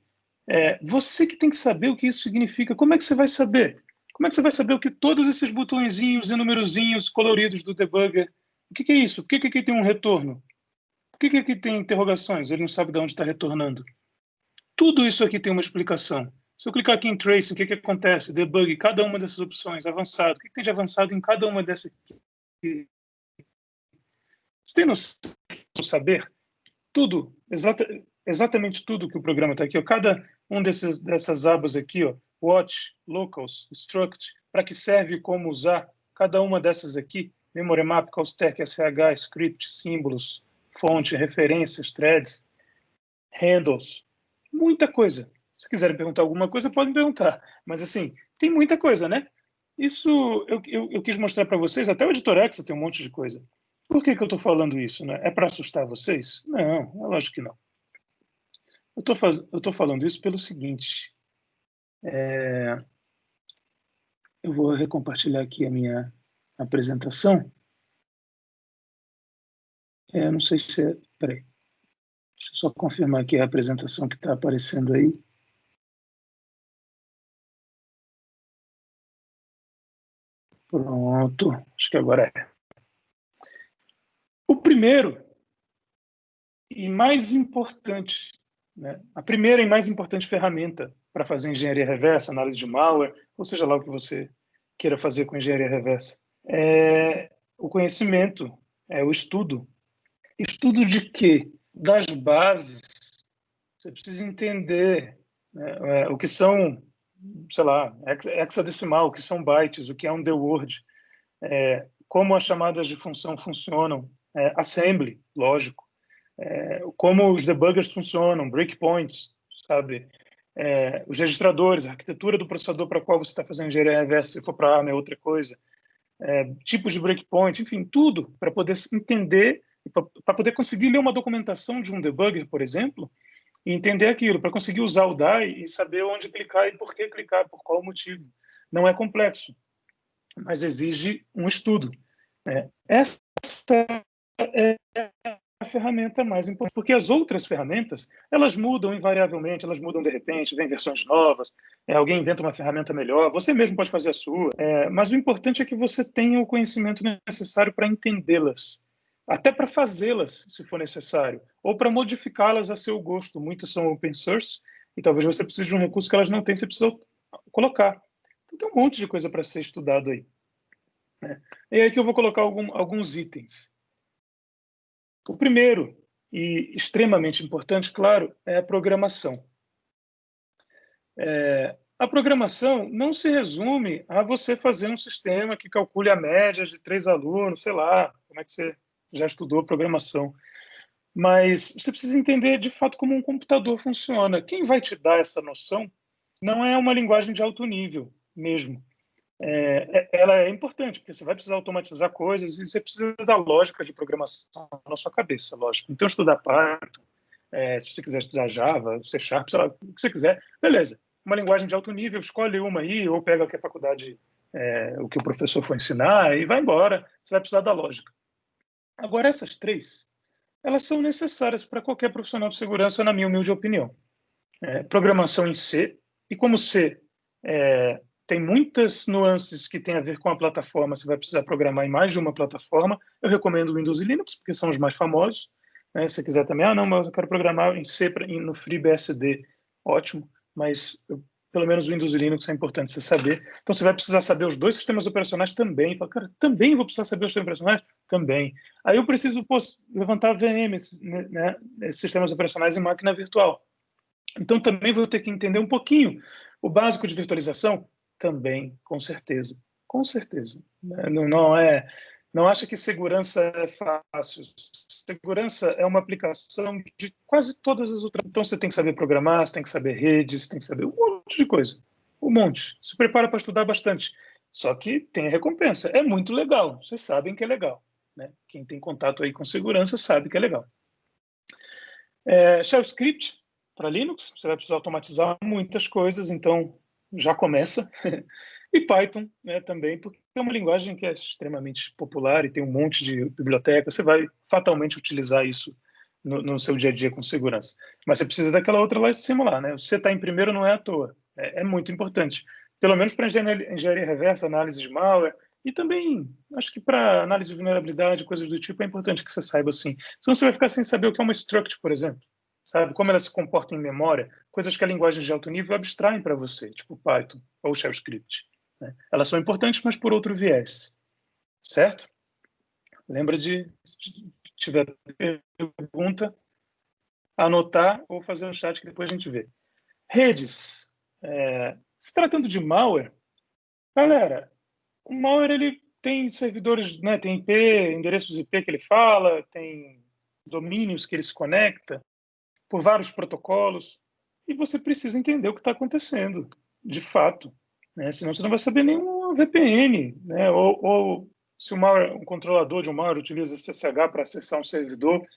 S2: Você que tem que saber o que isso significa. Como é que você vai saber? Como é que você vai saber o que todos esses botõezinhos e numerozinhos coloridos do debugger, o que é isso? Por que aqui tem um retorno? Por que aqui tem interrogações? Ele não sabe de onde está retornando. Tudo isso aqui tem uma explicação. Se eu clicar aqui em Tracing, o que acontece? Debug, cada uma dessas opções, avançado. O que tem de avançado em cada uma dessas aqui? Você tem noção de saber tudo, exatamente tudo que o programa está aqui, ó, cada um dessas abas aqui, ó, Watch, Locals, Struct, para que serve, como usar cada uma dessas aqui, Memory Map, Callstack, SH, Script, símbolos, fonte, referências, threads, handles, muita coisa. Se quiserem perguntar alguma coisa, podem perguntar. Mas, assim, tem muita coisa, né? Isso eu quis mostrar para vocês, até o Editorex tem um monte de coisa. Por que eu estou falando isso? Né? É para assustar vocês? Não, é lógico que não. Eu estou falando isso pelo seguinte. Eu vou recompartilhar aqui a minha apresentação. Não sei se é... Peraí. Deixa eu só confirmar aqui a apresentação que está aparecendo aí. Pronto. Acho que agora é. O primeiro e mais importante, né? A primeira e mais importante ferramenta para fazer engenharia reversa, análise de malware, ou seja lá o que você queira fazer com engenharia reversa, é o conhecimento, é o estudo. Estudo de quê? Das bases. Você precisa entender, né, o que são, sei lá, hexadecimal, o que são bytes, o que é um word, como as chamadas de função funcionam, assembly, lógico, como os debuggers funcionam, breakpoints, sabe? Os registradores, a arquitetura do processador para qual você está fazendo engenharia reversa, se for para ARM é outra coisa, tipos de breakpoint, enfim, tudo para poder entender, para poder conseguir ler uma documentação de um debugger, por exemplo, e entender aquilo, para conseguir usar o DAI e saber onde clicar e por que clicar, por qual motivo. Não é complexo, mas exige um estudo. Essa é a ferramenta mais importante, porque as outras ferramentas, elas mudam invariavelmente, elas mudam de repente, vem versões novas, alguém inventa uma ferramenta melhor, você mesmo pode fazer a sua, mas o importante é que você tenha o conhecimento necessário para entendê-las, até para fazê-las, se for necessário, ou para modificá-las a seu gosto. Muitas são open source, e talvez você precise de um recurso que elas não têm, você precisa colocar. Então tem um monte de coisa para ser estudado aí. E aí que eu vou colocar alguns itens. O primeiro, e extremamente importante, claro, é a programação. A programação não se resume a você fazer um sistema que calcule a média de 3 alunos, sei lá, como é que você já estudou programação. Mas você precisa entender, de fato, como um computador funciona. Quem vai te dar essa noção não é uma linguagem de alto nível mesmo. Ela é importante, porque você vai precisar automatizar coisas e você precisa da lógica de programação na sua cabeça, lógico. Então, estudar Python, se você quiser estudar Java, C Sharp, sei lá, o que você quiser, beleza. Uma linguagem de alto nível, escolhe uma aí, ou pega o que a faculdade, o que o professor for ensinar, e vai embora. Você vai precisar da lógica. Agora, essas três, elas são necessárias para qualquer profissional de segurança, na minha humilde opinião. Programação em C, e como C tem muitas nuances que têm a ver com a plataforma, você vai precisar programar em mais de uma plataforma, eu recomendo Windows e Linux, porque são os mais famosos. Se você quiser também, não, mas eu quero programar em C no FreeBSD, ótimo, mas pelo menos Windows e Linux é importante você saber. Então você vai precisar saber os dois sistemas operacionais também. Fala, cara, também vou precisar saber os sistemas operacionais? Também. Aí eu preciso levantar VMs, né, esses sistemas operacionais em máquina virtual. Então também vou ter que entender um pouquinho o básico de virtualização? Também, com certeza. Com certeza. Não acha que segurança é fácil. Segurança é uma aplicação de quase todas as outras. Então você tem que saber programar, você tem que saber redes, tem que saber um monte de coisa. Um monte. Se prepara para estudar bastante. Só que tem a recompensa. É muito legal. Vocês sabem que é legal. Né? Quem tem contato aí com segurança sabe que é legal. Shell Script para Linux, você vai precisar automatizar muitas coisas, então já começa. E Python, né, também, porque é uma linguagem que é extremamente popular e tem um monte de biblioteca, você vai fatalmente utilizar isso no seu dia a dia com segurança. Mas você precisa daquela outra lá de cima lá, né? Você está em primeiro não é à toa, é muito importante. Pelo menos para engenharia reversa, análise de malware, e também, acho que para análise de vulnerabilidade, coisas do tipo, é importante que você saiba assim. Senão você vai ficar sem saber o que é uma struct, por exemplo. sabe? Como ela se comporta em memória, coisas que a linguagem de alto nível abstraem para você, tipo Python ou Shell Script, né? Elas são importantes, mas por outro viés, certo? Lembra de, se tiver pergunta, anotar ou fazer no chat que depois a gente vê. Redes. Se tratando de malware, galera, o malware ele tem servidores, né, tem IP, endereços IP que ele fala, tem domínios que ele se conecta por vários protocolos, e você precisa entender o que está acontecendo, de fato, né? Senão você não vai saber nenhum VPN, né? Ou se um controlador de um malware utiliza SSH para acessar um servidor,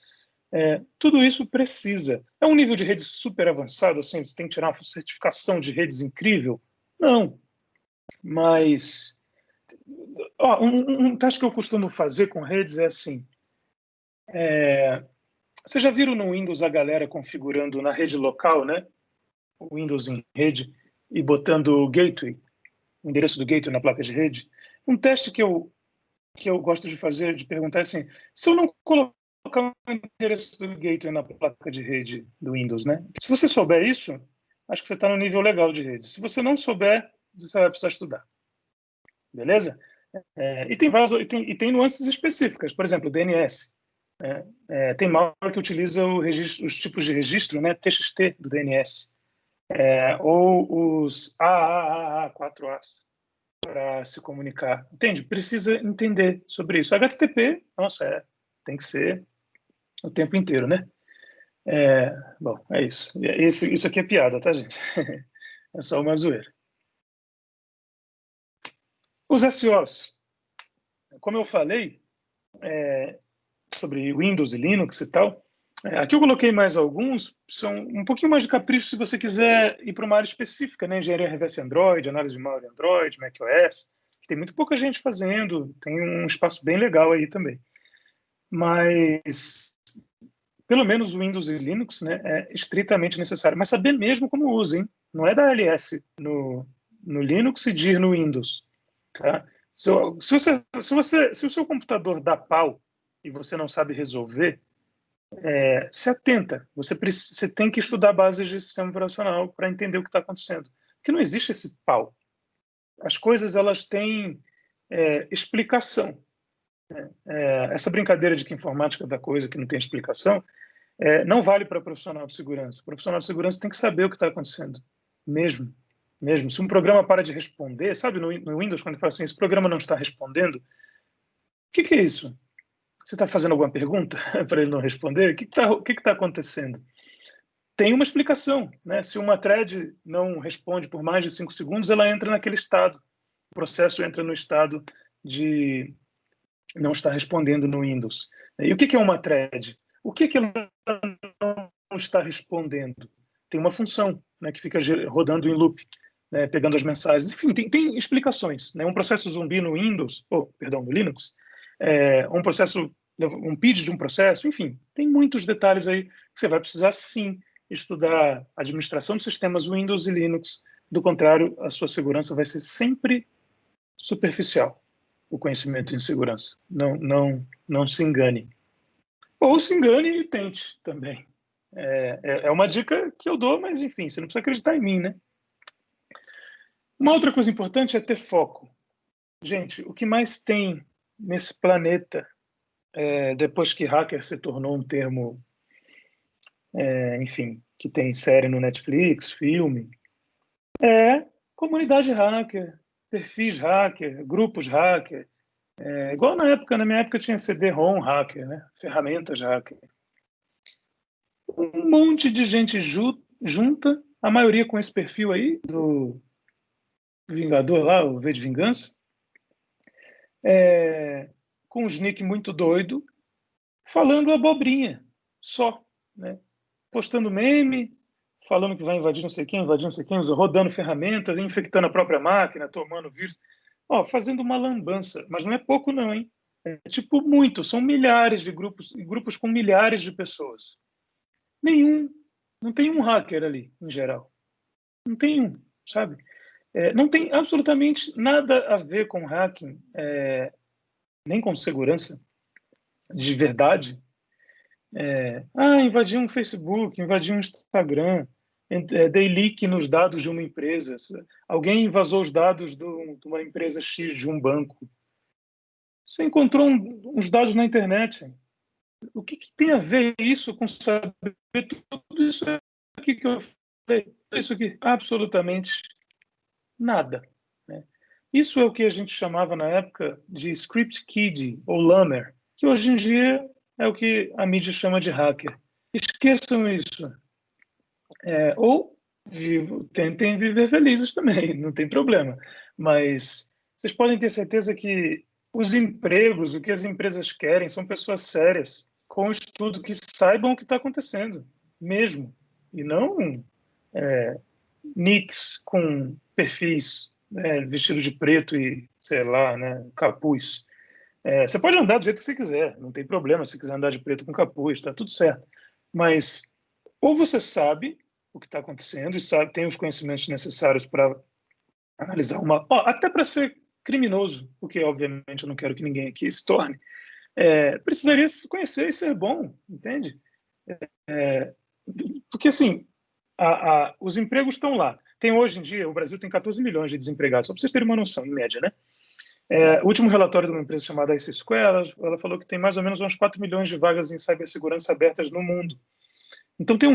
S2: tudo isso precisa. É um nível de rede super avançado, assim, você tem que tirar uma certificação de redes incrível? Não, mas um teste que eu costumo fazer com redes é assim, vocês já viram no Windows a galera configurando na rede local, né? O Windows em rede e botando o gateway, o endereço do gateway na placa de rede? Um teste que eu gosto de fazer, de perguntar é assim, se eu não colocar o endereço do gateway na placa de rede do Windows, né? Se você souber isso, acho que você está no nível legal de rede. Se você não souber, você vai precisar estudar. Beleza? E tem nuances específicas. Por exemplo, o DNS. Tem malware que utiliza os tipos de registro, né, TXT do DNS, ou os AAAA, 4As, para se comunicar. Entende? Precisa entender sobre isso. HTTP, nossa, tem que ser o tempo inteiro, né? Bom, é isso. Isso aqui é piada, tá, gente? É só uma zoeira. Os SOs, como eu falei, sobre Windows e Linux e tal. Aqui eu coloquei mais alguns, são um pouquinho mais de capricho se você quiser ir para uma área específica, né? Engenharia reversa Android, análise de malware Android, macOS, que tem muito pouca gente fazendo, tem um espaço bem legal aí também. Mas, pelo menos o Windows e Linux, né, é estritamente necessário. Mas saber mesmo como usa, hein? Não é da ALS no Linux e dir no Windows. Tá? Se o seu computador dá pau e você não sabe resolver, se atenta. Você tem que estudar bases de sistema operacional para entender o que está acontecendo. Porque não existe esse pau. As coisas elas têm explicação. Essa brincadeira de que informática é da coisa que não tem explicação não vale para profissional de segurança. O profissional de segurança tem que saber o que está acontecendo. Mesmo. Mesmo. Se um programa para de responder, sabe, no Windows, quando fala assim, esse programa não está respondendo, o que é isso? Você está fazendo alguma pergunta para ele não responder? O que está acontecendo? Tem uma explicação, né? Se uma thread não responde por mais de 5 segundos, ela entra naquele estado. O processo entra no estado de não estar respondendo no Windows. E o que é uma thread? O que ela não está respondendo? Tem uma função, né, que fica rodando em loop, né, pegando as mensagens. Enfim, tem explicações. Né? Um processo zumbi no Windows, no Linux, um PID de um processo, enfim, tem muitos detalhes aí que você vai precisar sim estudar administração de sistemas Windows e Linux. Do contrário, a sua segurança vai ser sempre superficial, o conhecimento em segurança. Não se engane. Ou se engane e tente também. É uma dica que eu dou, mas enfim, você não precisa acreditar em mim, né? Uma outra coisa importante é ter foco. Gente, o que mais tem nesse planeta, depois que hacker se tornou um termo, enfim, que tem série no Netflix, filme, é comunidade hacker, perfis hacker, grupos hacker. Igual na minha época tinha CD-ROM hacker, né? Ferramentas hacker. Um monte de gente junta, a maioria com esse perfil aí do Vingador lá, o V de Vingança, com os nick muito doido, falando abobrinha, só, né? Postando meme, falando que vai invadir não sei quem, rodando ferramentas, infectando a própria máquina, tomando vírus, fazendo uma lambança. Mas não é pouco não, hein? É tipo muito, são milhares de grupos com milhares de pessoas. Não tem um hacker ali, em geral. Não tem um, sabe? Não tem absolutamente nada a ver com hacking, nem com segurança de verdade. Invadi um Facebook, invadi um Instagram, dei leak nos dados de uma empresa, alguém invasou os dados de uma empresa X de um banco. Você encontrou uns dados na internet. O que tem a ver isso com saber tudo isso aqui que eu falei? Isso aqui, absolutamente nada, né? Isso é o que a gente chamava na época de script kiddie ou lamer, que hoje em dia é o que a mídia chama de hacker. Esqueçam isso. Ou tentem viver felizes também, não tem problema. Mas vocês podem ter certeza que os empregos, o que as empresas querem, são pessoas sérias, com estudo, que saibam o que está acontecendo, mesmo. E não nicks com perfis, vestido de preto e, sei lá, né, capuz. Você pode andar do jeito que você quiser, não tem problema se quiser andar de preto com capuz, está tudo certo. Mas ou você sabe o que está acontecendo e sabe, tem os conhecimentos necessários para analisar até para ser criminoso, porque obviamente eu não quero que ninguém aqui se torne, precisaria se conhecer e ser bom, entende? Porque assim, os empregos estão lá. Tem hoje em dia, o Brasil tem 14 milhões de desempregados, só para vocês terem uma noção, em média, né? O último relatório de uma empresa chamada Ice Square, ela falou que tem mais ou menos uns 4 milhões de vagas em cibersegurança abertas no mundo. Então tem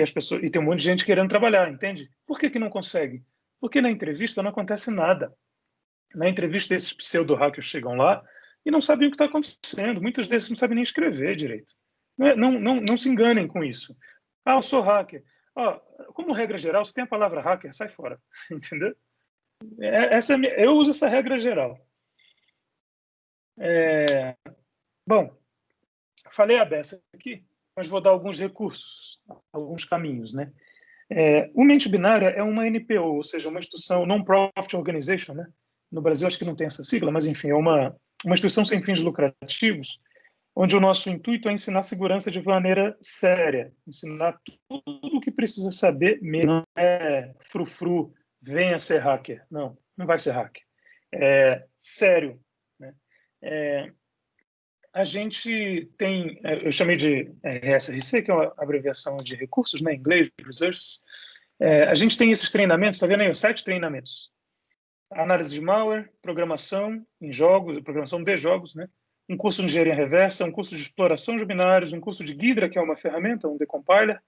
S2: as pessoas, e tem um monte de gente querendo trabalhar, entende? Por que não consegue? Porque na entrevista não acontece nada. Na entrevista, esses pseudo-hackers chegam lá e não sabem o que está acontecendo. Muitos desses não sabem nem escrever direito. Não se enganem com isso. Eu sou hacker. Como regra geral, se tem a palavra hacker, sai fora. Entendeu? Eu uso essa regra geral. Bom, falei a beça aqui, mas vou dar alguns recursos, alguns caminhos, né? O Mente Binária é uma NPO, ou seja, uma instituição non-profit organization, né? No Brasil acho que não tem essa sigla, mas enfim, é uma instituição sem fins lucrativos, onde o nosso intuito é ensinar segurança de maneira séria, ensinar tudo o que precisa saber mesmo. Não é frufru, venha ser hacker. Não vai ser hacker. É sério, né? A gente tem, eu chamei de RSRC, que é uma abreviação de recursos, né, em inglês, Resources. A gente tem esses treinamentos, está vendo aí, 7 treinamentos. Análise de malware, programação em jogos, programação de jogos, né? Um curso de engenharia reversa, um curso de exploração de binários, um curso de Ghidra, que é uma ferramenta, um decompiler,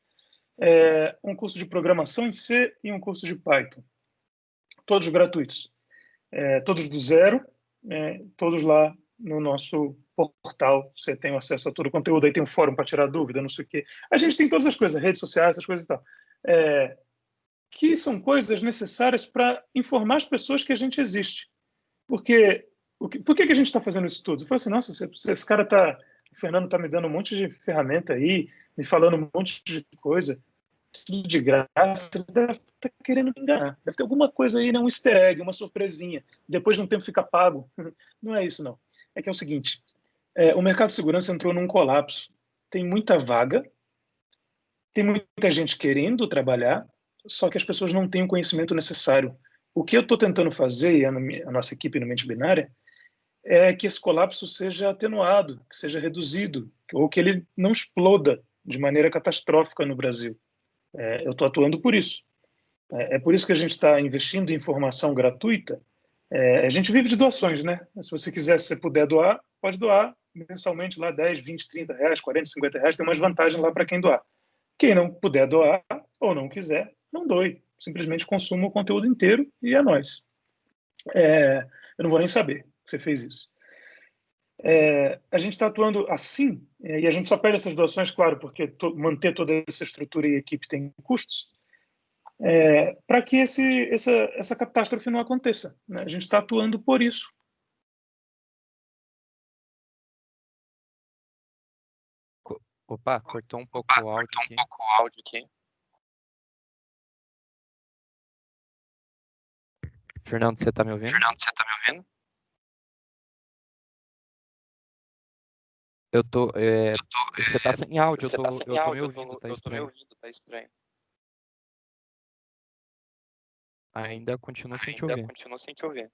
S2: um curso de programação em C e um curso de Python. Todos gratuitos. Todos do zero, todos lá no nosso portal. Você tem acesso a todo o conteúdo, aí tem um fórum para tirar dúvida, não sei o quê. A gente tem todas as coisas, redes sociais, essas coisas e tal. Que são coisas necessárias para informar as pessoas que a gente existe. Porque por que a gente está fazendo isso tudo? Eu falo assim, nossa, esse cara tá, o Fernando está me dando um monte de ferramenta aí, me falando um monte de coisa, tudo de graça, ele deve estar querendo me enganar. Deve ter alguma coisa aí, né? Um easter egg, uma surpresinha. Depois de um tempo fica pago. Não é isso, não. É que é o seguinte, o mercado de segurança entrou num colapso. Tem muita vaga, tem muita gente querendo trabalhar, só que as pessoas não têm o conhecimento necessário. O que eu estou tentando fazer, e a nossa equipe no Mente Binária, é que esse colapso seja atenuado, que seja reduzido, ou que ele não exploda de maneira catastrófica no Brasil. Eu estou atuando por isso. É por isso que a gente está investindo em informação gratuita. A gente vive de doações, né? Se você quiser, se você puder doar, pode doar mensalmente lá 10, 20, 30 reais, 40, 50 reais, tem umas vantagens lá para quem doar. Quem não puder doar ou não quiser, não doe. Simplesmente consuma o conteúdo inteiro e é nóis. Eu não vou nem saber que você fez isso. A gente está atuando assim, e a gente só perde essas doações, claro, porque manter toda essa estrutura e equipe tem custos, para que essa catástrofe não aconteça, né? A gente está atuando por isso.
S1: Opa, cortou um pouco o áudio aqui. Fernando, você está me ouvindo? Eu tô. Você tá sem áudio, eu tô me ouvindo, tá estranho. Ainda continuo sem te ouvir.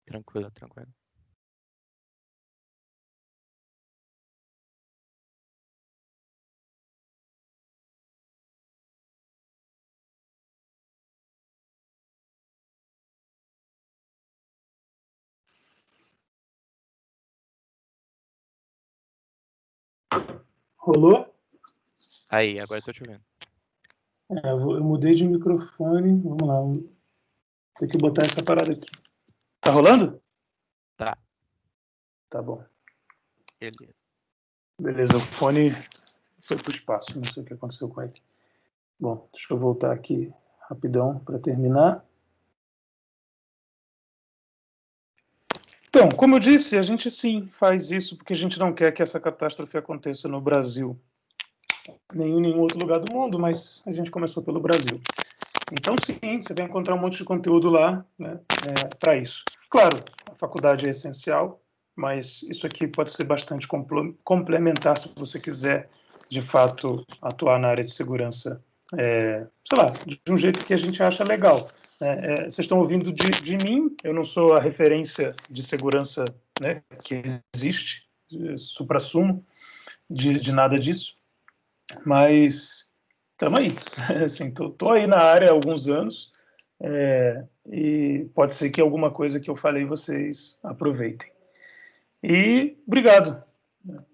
S1: Tranquilo, tranquilo.
S2: Rolou?
S1: Aí, agora eu tô te ouvindo.
S2: Eu mudei de microfone. Vamos lá. Vou ter que botar essa parada aqui. Tá rolando?
S1: Tá,
S2: Tá bom.
S1: beleza.
S2: Beleza, o fone foi pro espaço. Não sei o que aconteceu com ele. Bom, deixa eu voltar aqui rapidão para terminar. Então, como eu disse, a gente sim faz isso porque a gente não quer que essa catástrofe aconteça no Brasil, nem em nenhum outro lugar do mundo, mas a gente começou pelo Brasil. Então, sim, você vai encontrar um monte de conteúdo lá, né, para isso. Claro, a faculdade é essencial, mas isso aqui pode ser bastante complementar se você quiser, de fato, atuar na área de segurança, sei lá, de um jeito que a gente acha legal. Vocês estão ouvindo de mim, eu não sou a referência de segurança, né, que existe, suprassumo, de nada disso, mas estamos aí. Assim, tô aí na área há alguns anos, e pode ser que alguma coisa que eu falei vocês aproveitem. E obrigado. Eu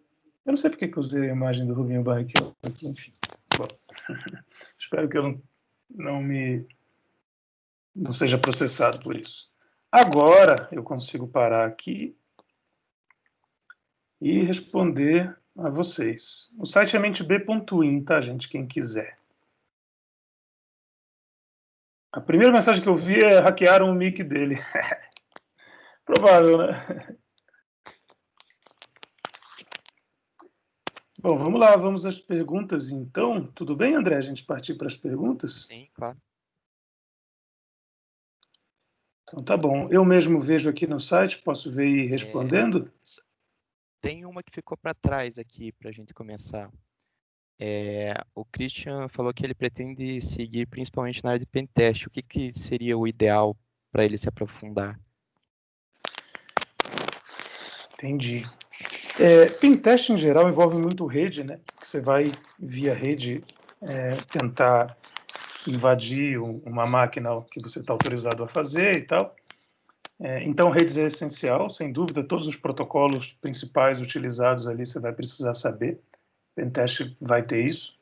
S2: não sei porque que eu usei a imagem do Rubinho Barrichello aqui, enfim. Bom, espero que eu não seja processado por isso. Agora eu consigo parar aqui e responder a vocês. O site é menteb.in, tá, gente? Quem quiser. A primeira mensagem que eu vi é hackearam o mic dele. Provável, né? Bom, vamos lá, vamos às perguntas então. Tudo bem, André? A gente partir para as perguntas?
S1: Sim, claro.
S2: Então tá bom. Eu mesmo vejo aqui no site, posso ver e ir respondendo?
S1: Tem uma que ficou para trás aqui para a gente começar. O Christian falou que ele pretende seguir principalmente na área de pentest. O que seria o ideal para ele se aprofundar?
S2: Entendi. Pentest em geral envolve muito rede, né? Que você vai via rede tentar invadir uma máquina que você está autorizado a fazer e tal. Então, redes é essencial, sem dúvida. Todos os protocolos principais utilizados ali você vai precisar saber. Pentest vai ter isso.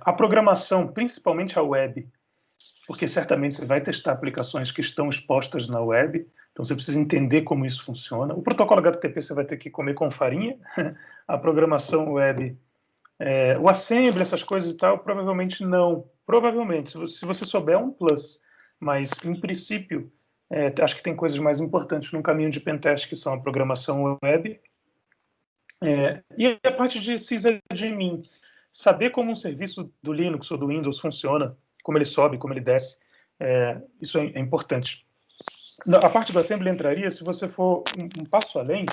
S2: A programação, principalmente a web, porque certamente você vai testar aplicações que estão expostas na web, então você precisa entender como isso funciona. O protocolo HTTP você vai ter que comer com farinha, a programação web, o assembly, essas coisas e tal, provavelmente não. Provavelmente, se você souber, é um plus, mas em princípio, acho que tem coisas mais importantes no caminho de pentest, que são a programação web, e a parte de sysadmin, saber como um serviço do Linux ou do Windows funciona, como ele sobe, como ele desce, isso é importante. A parte do assembly entraria se você for um passo além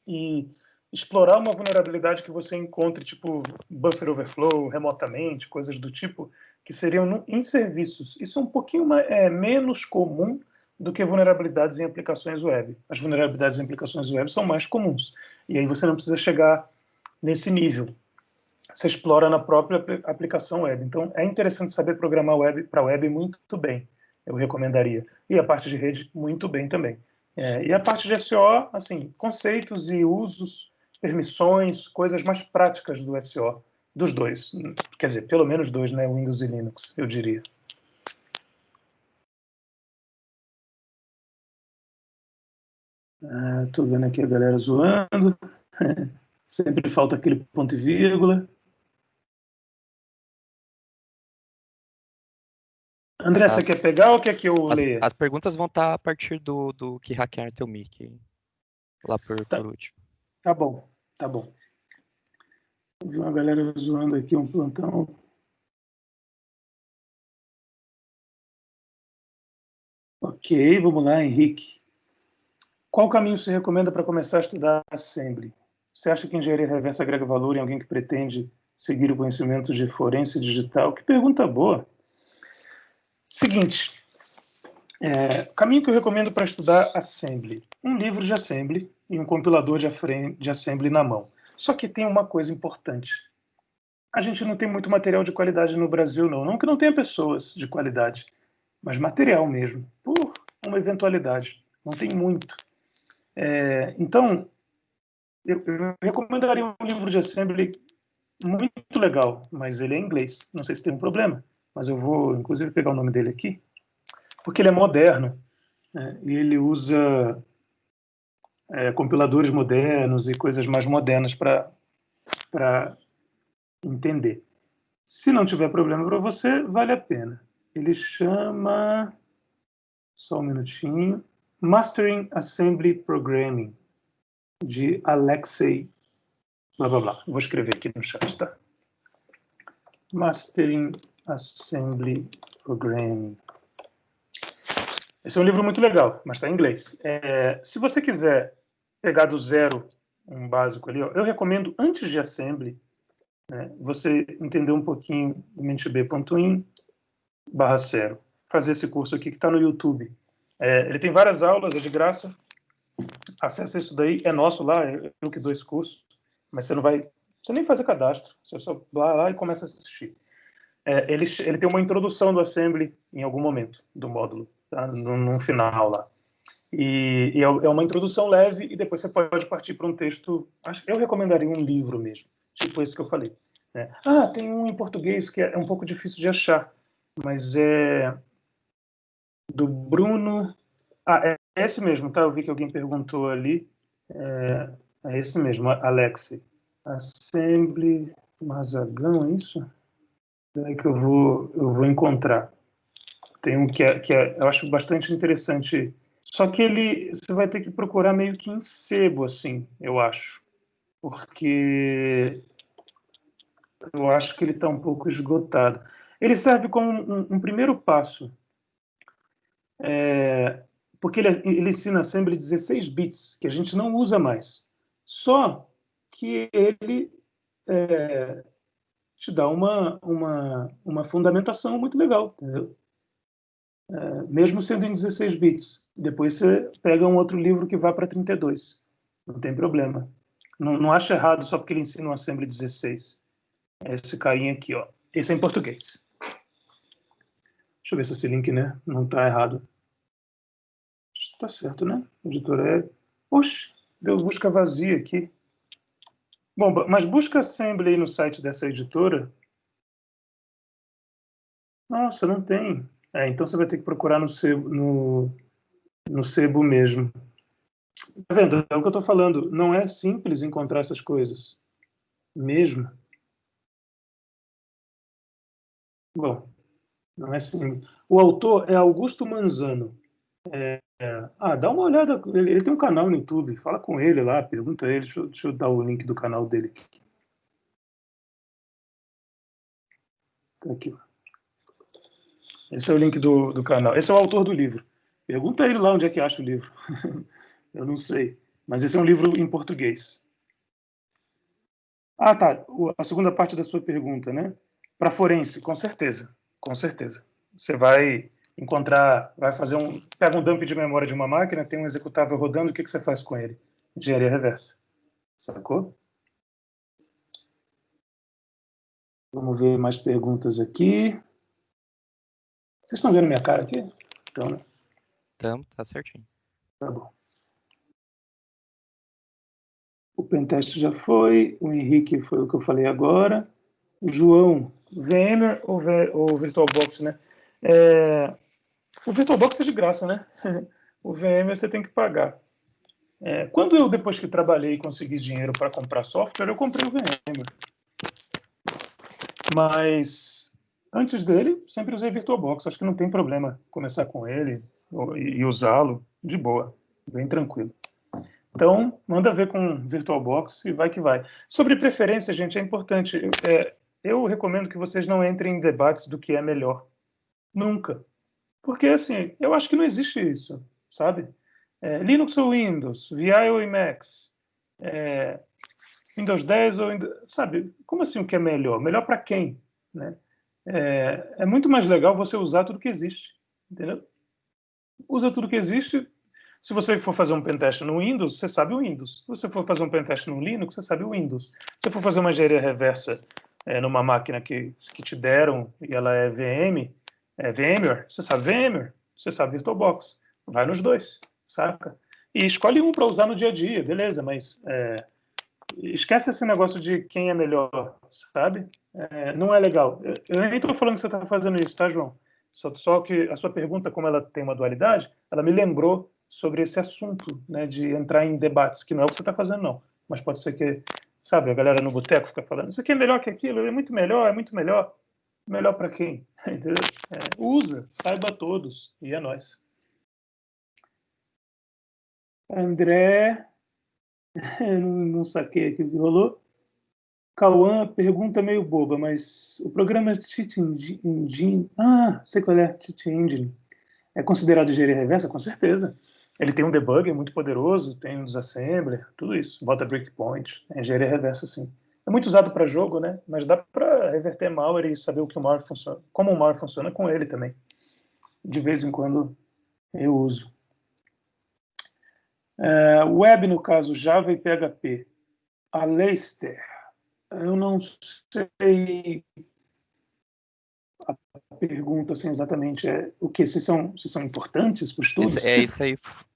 S2: e explorar uma vulnerabilidade que você encontre, tipo buffer overflow, remotamente, coisas do tipo, que seriam em serviços. Isso é um pouquinho menos comum do que vulnerabilidades em aplicações web. As vulnerabilidades em aplicações web são mais comuns. E aí você não precisa chegar nesse nível. Você explora na própria aplicação web. Então, é interessante saber programar web para web muito bem, eu recomendaria. E a parte de rede, muito bem também. E a parte de SEO, assim, conceitos e usos, permissões, coisas mais práticas do SEO, dos dois. Quer dizer, pelo menos dois, né? Windows e Linux, eu diria. Estou vendo aqui a galera zoando. Sempre falta aquele ponto e vírgula. André, você quer pegar ou quer que eu leia?
S1: As perguntas vão estar a partir do que hackear teu mic, lá por último.
S2: Tá bom, tá bom. Vi uma galera zoando aqui um plantão. Ok, vamos lá, Henrique. Qual caminho você recomenda para começar a estudar Assembly? Você acha que engenharia reversa agrega valor em alguém que pretende seguir o conhecimento de forense digital? Que pergunta boa. Seguinte, O caminho que eu recomendo para estudar Assembly. Um livro de Assembly e um compilador de Assembly na mão. Só que tem uma coisa importante. A gente não tem muito material de qualidade no Brasil, não. Não que não tenha pessoas de qualidade, mas material mesmo. Por uma eventualidade. Não tem muito. Então, eu recomendaria um livro de Assembly muito legal, mas ele é em inglês. Não sei se tem um problema, mas eu vou, inclusive, pegar o nome dele aqui, porque ele é moderno, né, e ele usa compiladores modernos e coisas mais modernas para entender. Se não tiver problema para você, vale a pena. Ele chama, só um minutinho, Mastering Assembly Programming, de Alexei, blá blá blá. Vou escrever aqui no chat, tá? Mastering Assembly Programming. Esse é um livro muito legal, mas está em inglês. Se você quiser pegar do zero um básico ali, ó, eu recomendo, antes de Assembly, né, você entender um pouquinho do mentb.in/0. Fazer esse curso aqui que está no YouTube. Ele tem várias aulas, é de graça. Acesse isso daí, é nosso lá, eu que dou esse curso, mas você não vai, você nem fazer cadastro, você só vai lá e começa a assistir. Ele tem uma introdução do Assembly em algum momento do módulo, tá? No final lá. E é uma introdução leve e depois você pode partir para um texto. Eu recomendaria um livro mesmo, tipo esse que eu falei, né? Tem um em português que é um pouco difícil de achar, mas é do Bruno. É esse mesmo, tá? Eu vi que alguém perguntou ali. É esse mesmo, Alexi. Assembly Mazagão, é isso? É que eu vou encontrar. Tem um que eu acho bastante interessante. Só que você vai ter que procurar meio que em sebo, assim, eu acho. Porque eu acho que ele está um pouco esgotado. Ele serve como um primeiro passo. Porque ele ensina Assembly 16 bits, que a gente não usa mais. Só que ele te dá uma fundamentação muito legal, entendeu? Mesmo sendo em 16 bits. Depois você pega um outro livro que vá para 32. Não tem problema. Não acha errado só porque ele ensina um Assembly 16. É esse carinha aqui, ó. Esse é em português. Deixa eu ver se esse link, né, não está errado. Está certo, né? Editora. Oxe, deu busca vazia aqui. Bom, mas busca Assembly aí no site dessa editora. Nossa, não tem. Então você vai ter que procurar no sebo mesmo. Tá vendo? É o que eu estou falando. Não é simples encontrar essas coisas. Mesmo. Bom, não é simples. O autor é Augusto Manzano. Dá uma olhada. Ele tem um canal no YouTube. Fala com ele lá, pergunta a ele. Deixa eu dar o link do canal dele aqui. Tá aqui. Esse é o link do canal. Esse é o autor do livro. Pergunta a ele lá onde é que acha o livro. Eu não sei. Mas esse é um livro em português. Tá. A segunda parte da sua pergunta, né? Para forense, com certeza. Com certeza. Você vai encontrar, pega um dump de memória de uma máquina, tem um executável rodando, o que você faz com ele? Engenharia reversa. Sacou? Vamos ver mais perguntas aqui. Vocês estão vendo minha cara aqui? Então, né?
S1: Tá certinho.
S2: Tá bom. O pentest já foi, o Henrique foi o que eu falei agora. O João, VMware ou VirtualBox, né? O VirtualBox é de graça, né? O VMware você tem que pagar. Quando eu, depois que trabalhei e consegui dinheiro para comprar software, eu comprei o VMware. Mas antes dele, sempre usei VirtualBox. Acho que não tem problema começar com ele e usá-lo de boa, bem tranquilo. Então, manda ver com VirtualBox e vai que vai. Sobre preferência, gente, é importante. Eu recomendo que vocês não entrem em debates do que é melhor. Nunca. Porque, assim, eu acho que não existe isso, sabe? Linux ou Windows, VI ou Emacs, Windows 10 ou... Sabe? Como assim o que é melhor? Melhor para quem? Né? É muito mais legal você usar tudo que existe, entendeu? usa tudo que existe. Se você for fazer um pentest no Windows, você sabe o Windows. Se você for fazer um pentest no Linux, você sabe o Windows. Se você for fazer uma engenharia reversa numa máquina que te deram e ela é VMware, você sabe VMware, você sabe VirtualBox. Vai nos dois, saca? E escolhe um para usar no dia a dia, beleza, mas esquece esse negócio de quem é melhor, sabe? Não é legal. Eu nem estou falando que você está fazendo isso, tá, João? Só que a sua pergunta, como ela tem uma dualidade, ela me lembrou sobre esse assunto, né, de entrar em debates, que não é o que você está fazendo, não. Mas pode ser que, sabe, a galera no boteco fica falando, isso aqui é melhor que aquilo, é muito melhor, é muito melhor. Melhor para quem? Entendeu? Usa, saiba todos, e é nóis. André, não saquei aqui o que rolou. Cauã, pergunta meio boba, mas o programa Cheat Engine... Ah, sei qual é, Cheat Engine. É considerado engenharia reversa? Com certeza. Ele tem um debugger muito poderoso, tem um disassembler, tudo isso. Bota breakpoint, é engenharia reversa, sim. É muito usado para jogo, né? Mas dá para reverter malware e saber o que o malware funciona, como o malware funciona com ele também. De vez em quando eu uso. Web, no caso, Java e PHP. A Leicester. Eu não sei a pergunta assim, exatamente o que se são importantes para o estudo.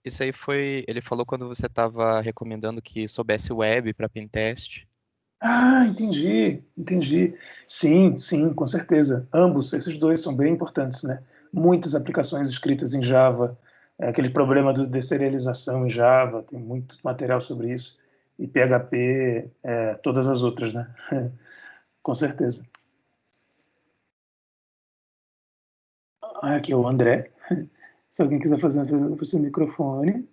S1: Isso aí foi. Ele falou quando você estava recomendando que soubesse web para pentest.
S2: Entendi. Sim, com certeza. Ambos, esses dois são bem importantes, né? Muitas aplicações escritas em Java, aquele problema de deserialização em Java, tem muito material sobre isso. E PHP, todas as outras, né? Com certeza. Aqui é o André. Se alguém quiser fazer o seu microfone.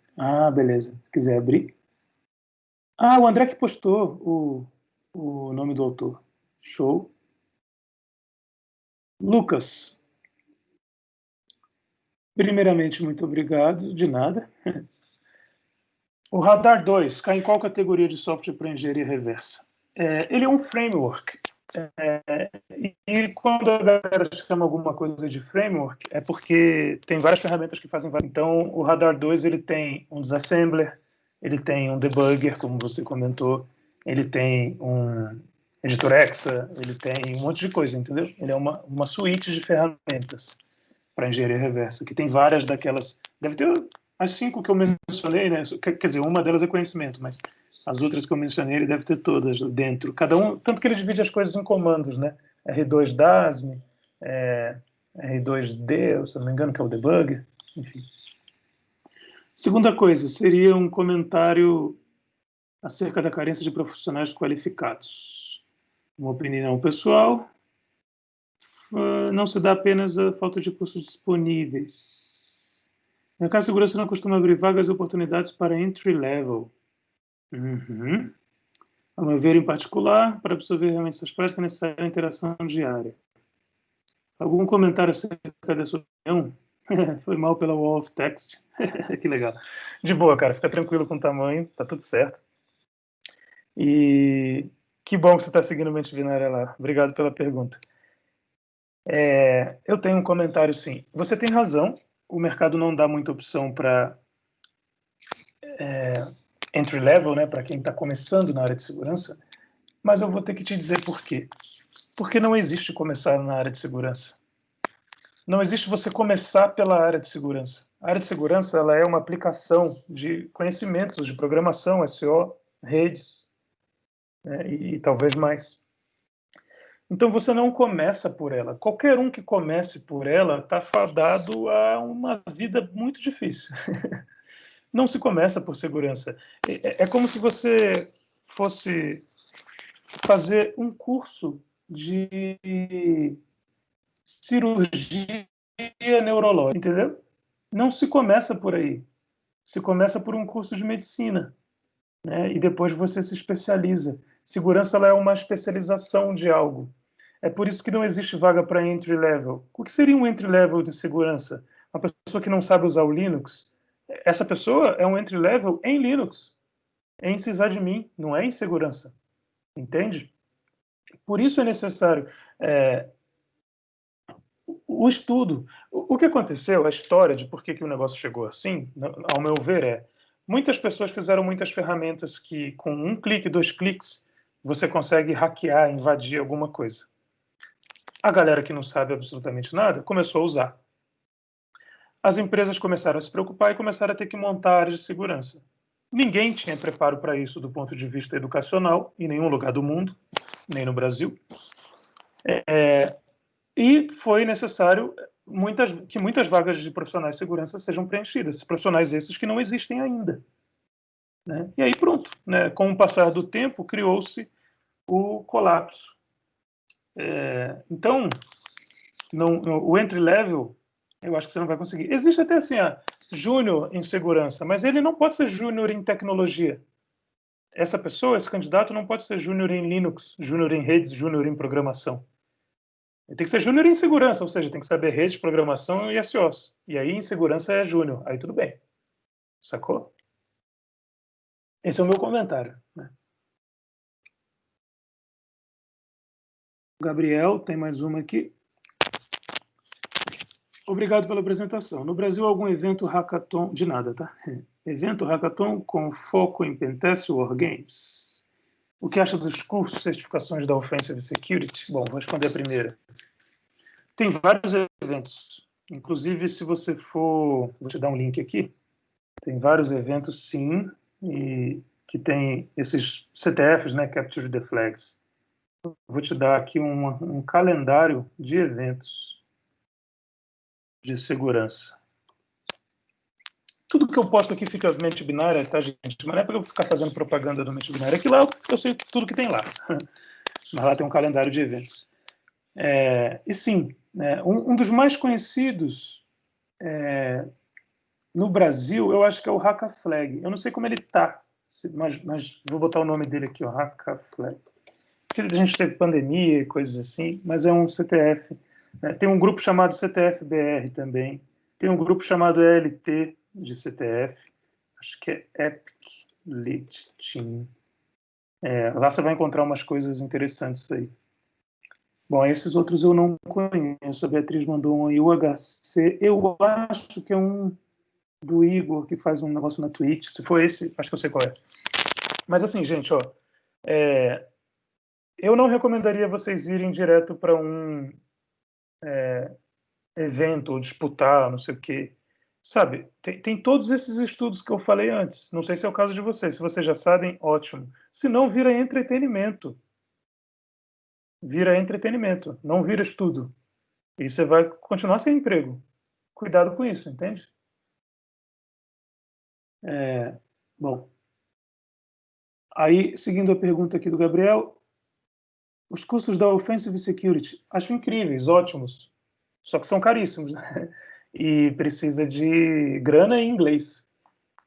S2: Beleza. Se quiser abrir. O André que postou o nome do autor. Show. Lucas, primeiramente, muito obrigado. De nada. O Radar 2 cai em qual categoria de software para engenharia reversa? Ele é um framework. E quando a galera chama alguma coisa de framework, é porque tem várias ferramentas que fazem várias. Então, o Radar 2 ele tem um disassembler, ele tem um debugger, como você comentou, ele tem um editor Exa, ele tem um monte de coisa, entendeu? Ele é uma suíte de ferramentas para engenharia reversa, que tem várias daquelas. Deve ter as 5 que eu mencionei, né? Quer dizer, uma delas é conhecimento, mas as outras que eu mencionei, ele deve ter todas dentro. Cada um, tanto que ele divide as coisas em comandos, né? R2 DASM, R2D, se não me engano, que é o debugger, enfim. Segunda coisa, seria um comentário acerca da carência de profissionais qualificados. Uma opinião pessoal, não se dá apenas a falta de cursos disponíveis. No mercado de segurança não costuma abrir vagas e oportunidades para entry level. A meu ver, em particular, para absorver realmente essas práticas, é necessária a interação diária. Algum comentário acerca da sua opinião? Foi mal pela wall of text. Que legal. De boa, cara. Fica tranquilo com o tamanho. Tá tudo certo. E que bom que você está seguindo o Mente Binária lá. Obrigado pela pergunta. Eu tenho um comentário, sim. Você tem razão. O mercado não dá muita opção para entry level, né, para quem está começando na área de segurança. Mas eu vou ter que te dizer por quê. Porque não existe começar na área de segurança. Não existe você começar pela área de segurança. A área de segurança ela é uma aplicação de conhecimentos de programação, SEO, redes, né, e talvez mais. Então você não começa por ela. Qualquer um que comece por ela está fadado a uma vida muito difícil. Não se começa por segurança. É como se você fosse fazer um curso de cirurgia neurológica, entendeu? Não se começa por aí. Se começa por um curso de medicina, né? E depois você se especializa. Segurança ela é uma especialização de algo. É por isso que não existe vaga para entry level. O que seria um entry level de segurança? Uma pessoa que não sabe usar o Linux. Essa pessoa é um entry level em Linux, em sysadmin, não é em segurança. Entende? Por isso é necessário. O o estudo. O que aconteceu, a história de por que o negócio chegou assim, ao meu ver, muitas pessoas fizeram muitas ferramentas que, com um clique, 2 cliques, você consegue hackear, invadir alguma coisa. A galera que não sabe absolutamente nada começou a usar. As empresas começaram a se preocupar e começaram a ter que montar áreas de segurança. Ninguém tinha preparo para isso do ponto de vista educacional, em nenhum lugar do mundo, nem no Brasil. E foi necessário que muitas vagas de profissionais de segurança sejam preenchidas, profissionais esses que não existem ainda. Né? E aí pronto, né? Com o passar do tempo, criou-se o colapso. Então, o entry-level, eu acho que você não vai conseguir. Existe até assim, júnior em segurança, mas ele não pode ser júnior em tecnologia. Essa pessoa, esse candidato, não pode ser júnior em Linux, júnior em redes, júnior em programação. Ele tem que ser júnior em segurança, ou seja, tem que saber rede, programação e SOS. E aí, em segurança, é júnior. Aí tudo bem. Sacou? Esse é o meu comentário. Né? Gabriel, tem mais uma aqui. Obrigado pela apresentação. No Brasil, algum evento hackathon... De nada, tá? Evento hackathon com foco em Pentest War Games. O que acha dos cursos e certificações da Offensive Security? Bom, vou responder a primeira. Tem vários eventos. Inclusive, se você for... Vou te dar um link aqui. Tem vários eventos, sim, e que tem esses CTFs, né? Capture the Flags. Vou te dar aqui um calendário de eventos de segurança. Tudo que eu posto aqui fica mente binária, tá, gente? Mas não é para eu ficar fazendo propaganda do mente binária. Aqui lá eu sei tudo que tem lá. Mas lá tem um calendário de eventos. E sim, um dos mais conhecidos no Brasil, eu acho que é o Hackaflag. Eu não sei como ele está, mas vou botar o nome dele aqui, ó, Hackaflag. Porque a gente teve pandemia e coisas assim, mas é um CTF. Tem um grupo chamado CTF-BR também. Tem um grupo chamado ELT de CTF. Acho que é Epic Lit Team. Lá você vai encontrar umas coisas interessantes aí. Bom, esses outros eu não conheço. A Beatriz mandou um aí, o HC. Eu acho que é um do Igor, que faz um negócio na Twitch. Se for esse, acho que eu sei qual é. Mas assim, gente, ó, eu não recomendaria vocês irem direto para um evento ou disputar, não sei o quê. Sabe, tem todos esses estudos que eu falei antes. Não sei se é o caso de vocês. Se vocês já sabem, ótimo. Se não, vira entretenimento. Vira entretenimento, não vira estudo. E você vai continuar sem emprego. Cuidado com isso, entende? Bom, aí, seguindo a pergunta aqui do Gabriel, os cursos da Offensive Security, acho incríveis, ótimos, só que são caríssimos, né? E precisa de grana em inglês.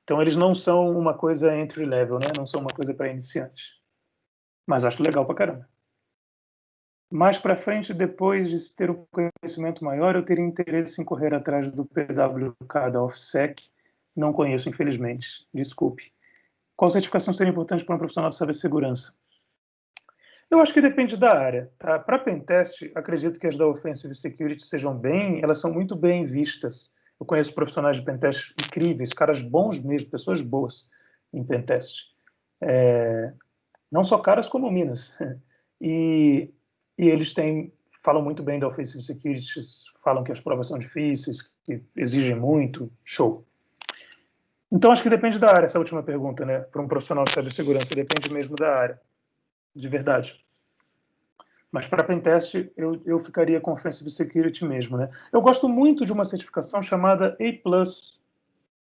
S2: Então, eles não são uma coisa entry level, né? Não são uma coisa para iniciantes. Mas acho legal pra caramba. Mais para frente, depois de ter um conhecimento maior, eu teria interesse em correr atrás do PWK da OffSec. Não conheço, infelizmente. Desculpe. Qual certificação seria importante para um profissional de cibersegurança? Eu acho que depende da área. Tá? Para pentest, acredito que as da Offensive Security elas são muito bem vistas. Eu conheço profissionais de pentest incríveis, caras bons mesmo, pessoas boas em pentest. Não só caras como minas. E eles falam muito bem da Offensive Security, falam que as provas são difíceis, que exigem muito, show. Então, acho que depende da área, essa última pergunta, né? Para um profissional de cibersegurança, depende mesmo da área, de verdade. Mas para pentest, eu ficaria com Offensive Security mesmo, né? Eu gosto muito de uma certificação chamada A+,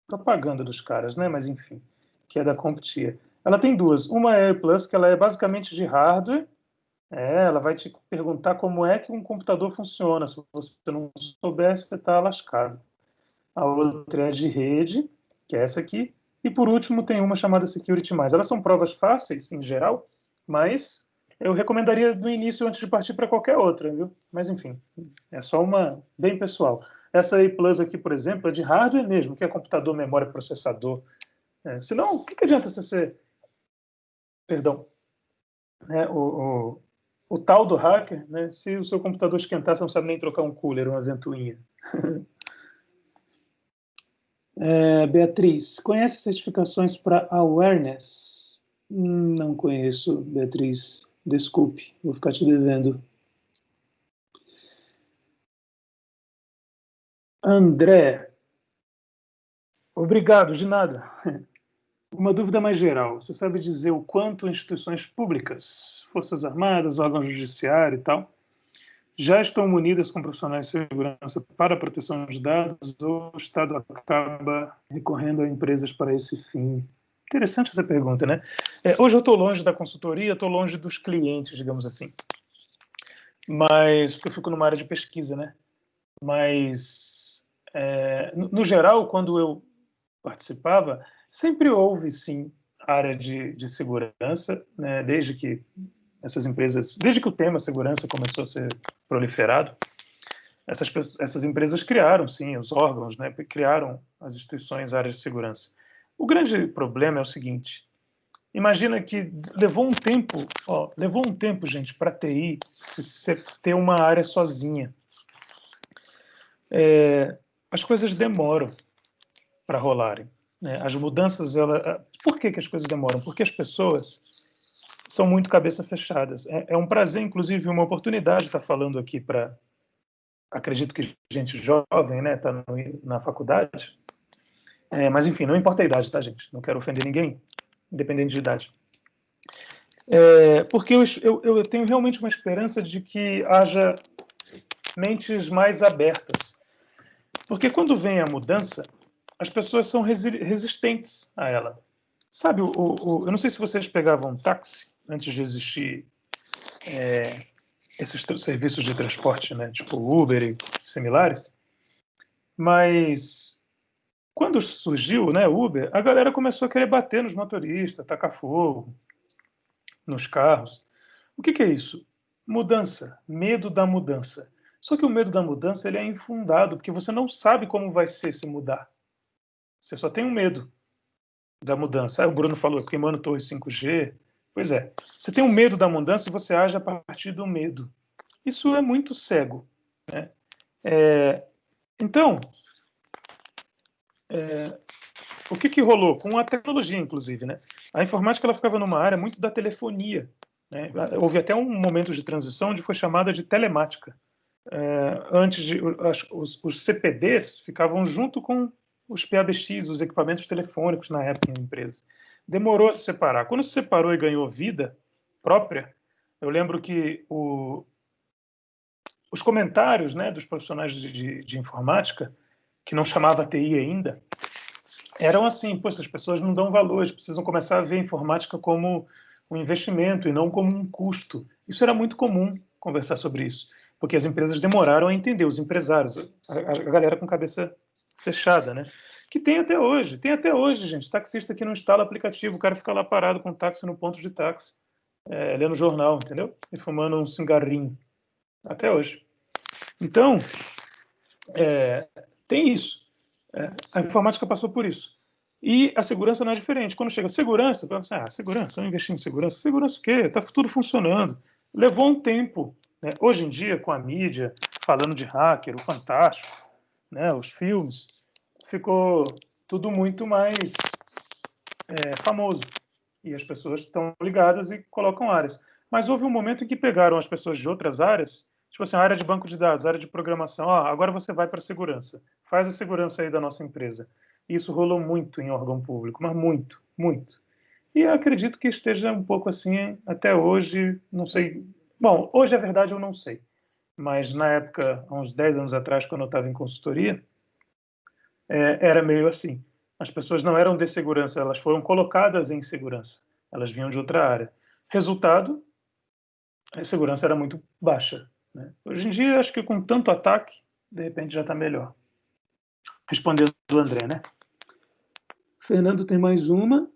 S2: propaganda dos caras, né? Mas enfim, que é da CompTIA. Ela tem duas. Uma é A+, que ela é basicamente de hardware. Ela vai te perguntar como é que um computador funciona. Se você não souber, você está lascado. A outra é de rede, que é essa aqui. E por último, tem uma chamada Security+. Elas são provas fáceis, em geral, mas eu recomendaria no início antes de partir para qualquer outra, viu? Mas enfim, é só uma bem pessoal. Essa A+ aqui, por exemplo, é de hardware mesmo, que é computador, memória, processador. Senão, o que adianta você ser... Perdão. o tal do hacker, né? Se o seu computador esquentar, você não sabe nem trocar um cooler, uma ventoinha. Beatriz, conhece certificações para awareness? Não conheço, Beatriz. Desculpe, vou ficar te devendo. André, obrigado, de nada. Uma dúvida mais geral. Você sabe dizer o quanto instituições públicas, Forças Armadas, órgãos judiciários e tal, já estão munidas com profissionais de segurança para a proteção de dados ou o Estado acaba recorrendo a empresas para esse fim? Interessante essa pergunta, né? Hoje eu estou longe da consultoria, estou longe dos clientes, digamos assim. Mas, porque eu fico numa área de pesquisa, né? Mas, no geral, quando eu participava, sempre houve, sim, área de segurança, né? Desde que o tema segurança começou a ser proliferado, essas empresas criaram, sim, os órgãos, né? Criaram as instituições, áreas de segurança. O grande problema é o seguinte: imagina que levou um tempo, gente, para a TI ter uma área sozinha. As coisas demoram para rolarem, né? As mudanças, por que as coisas demoram? Porque as pessoas são muito cabeça fechadas. É um prazer, inclusive, uma oportunidade estar falando aqui para, acredito que gente jovem, né, está na faculdade, mas enfim, não importa a idade, tá, gente? Não quero ofender ninguém, independente de idade. Porque eu tenho realmente uma esperança de que haja mentes mais abertas. Porque quando vem a mudança, as pessoas são resistentes a ela. Sabe, eu não sei se vocês pegavam um táxi antes de existir esses serviços de transporte, né, tipo Uber e similares, mas quando surgiu, né, Uber, a galera começou a querer bater nos motoristas, tacar fogo nos carros. O que é isso? Mudança, medo da mudança. Só que o medo da mudança ele é infundado, porque você não sabe como vai ser se mudar. Você só tem um medo da mudança. O Bruno falou, queimando torres 5G. Pois é, você tem um medo da mudança e você age a partir do medo. Isso é muito cego, né? Então, o que rolou? Com a tecnologia, inclusive, né? A informática ela ficava numa área muito da telefonia, né? Houve até um momento de transição onde foi chamada de telemática. Antes os CPDs ficavam junto com os PABX, os equipamentos telefônicos na época em empresa. Demorou a se separar. Quando se separou e ganhou vida própria, eu lembro que os comentários, né, dos profissionais de informática, que não chamava TI ainda, eram assim: poxa, as pessoas não dão valor, eles precisam começar a ver a informática como um investimento e não como um custo. Isso era muito comum conversar sobre isso, porque as empresas demoraram a entender, os empresários, a galera com cabeça fechada, né? Que tem até hoje, gente, taxista que não instala aplicativo, o cara fica lá parado com o táxi no ponto de táxi, lendo jornal, entendeu? E fumando um cigarrinho, até hoje. Então, tem isso. A informática passou por isso. E a segurança não é diferente. Quando chega a segurança, você fala assim, segurança, vamos investir em segurança. Segurança o quê? Está tudo funcionando. Levou um tempo. Né? Hoje em dia, com a mídia, falando de hacker, o Fantástico, né, os filmes, ficou tudo muito mais famoso. E as pessoas estão ligadas e colocam áreas. Mas houve um momento em que pegaram as pessoas de outras áreas, tipo assim, a área de banco de dados, a área de programação, agora você vai para a segurança. Faz a segurança aí da nossa empresa. E isso rolou muito em órgão público, mas muito, muito. E eu acredito que esteja um pouco assim até hoje, não sei. Bom, hoje a verdade eu não sei. Mas na época, há uns 10 anos atrás, quando eu estava em consultoria, era meio assim. As pessoas não eram de segurança, elas foram colocadas em segurança. Elas vinham de outra área. Resultado, a segurança era muito baixa. Né? Hoje em dia, acho que com tanto ataque, de repente já está melhor. Respondendo o André, né? Fernando tem mais uma.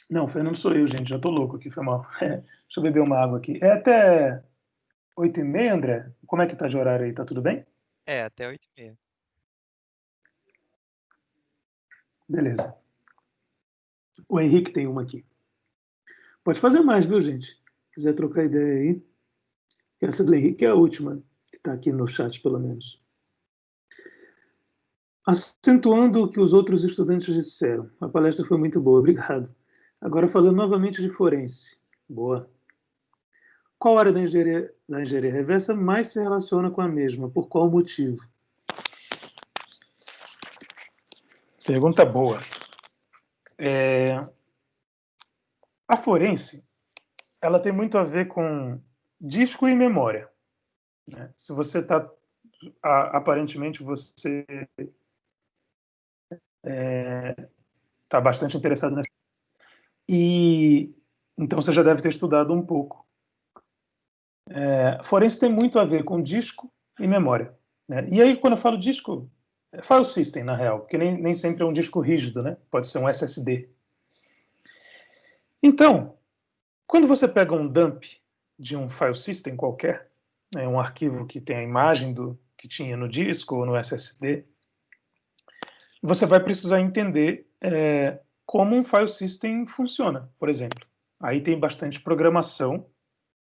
S2: Não, Fernando sou eu, gente. Já estou louco aqui, foi mal. Deixa eu beber uma água aqui. É até 8h30, André? Como é que tá de horário aí? Tá tudo bem?
S1: Até 8h30.
S2: Beleza. O Henrique tem uma aqui. Pode fazer mais, viu, gente? quiser trocar ideia aí. Essa do Henrique é a última, que está aqui no chat, pelo menos. Acentuando o que os outros estudantes disseram. A palestra foi muito boa, obrigado. Agora falando novamente de forense. Boa. Qual área da engenharia reversa mais se relaciona com a mesma? Por qual motivo? Pergunta boa. A forense, ela tem muito a ver com disco e memória, né? Se você está, aparentemente, você está bastante interessado nessa. E então você já deve ter estudado um pouco. Forense tem muito a ver com disco e memória, né? E aí, quando eu falo disco, é file system, na real, porque nem sempre é um disco rígido, né? Pode ser um SSD. Então, quando você pega um dump de um file system qualquer, né, um arquivo que tem a imagem que tinha no disco ou no SSD, você vai precisar entender como um file system funciona, por exemplo. Aí tem bastante programação,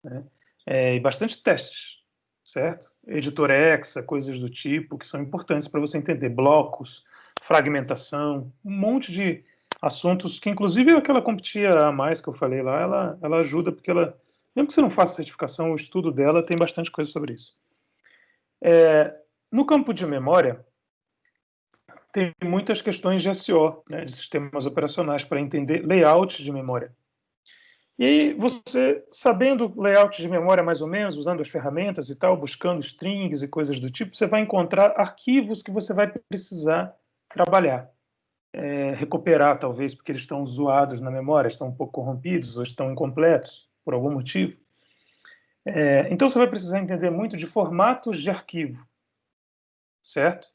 S2: né, e bastante testes, certo? Editor Exa, coisas do tipo, que são importantes para você entender. Blocos, fragmentação, um monte de assuntos que, inclusive, aquela CompTIA a mais que eu falei lá, ela ajuda, porque ela, mesmo que você não faça certificação, o estudo dela tem bastante coisa sobre isso. No campo de memória, tem muitas questões de SO, né, de sistemas operacionais, para entender layout de memória. E aí, você, sabendo layout de memória mais ou menos, usando as ferramentas e tal, buscando strings e coisas do tipo, você vai encontrar arquivos que você vai precisar trabalhar. Recuperar, talvez, porque eles estão zoados na memória, estão um pouco corrompidos ou estão incompletos, por algum motivo. Então, você vai precisar entender muito de formatos de arquivo, certo?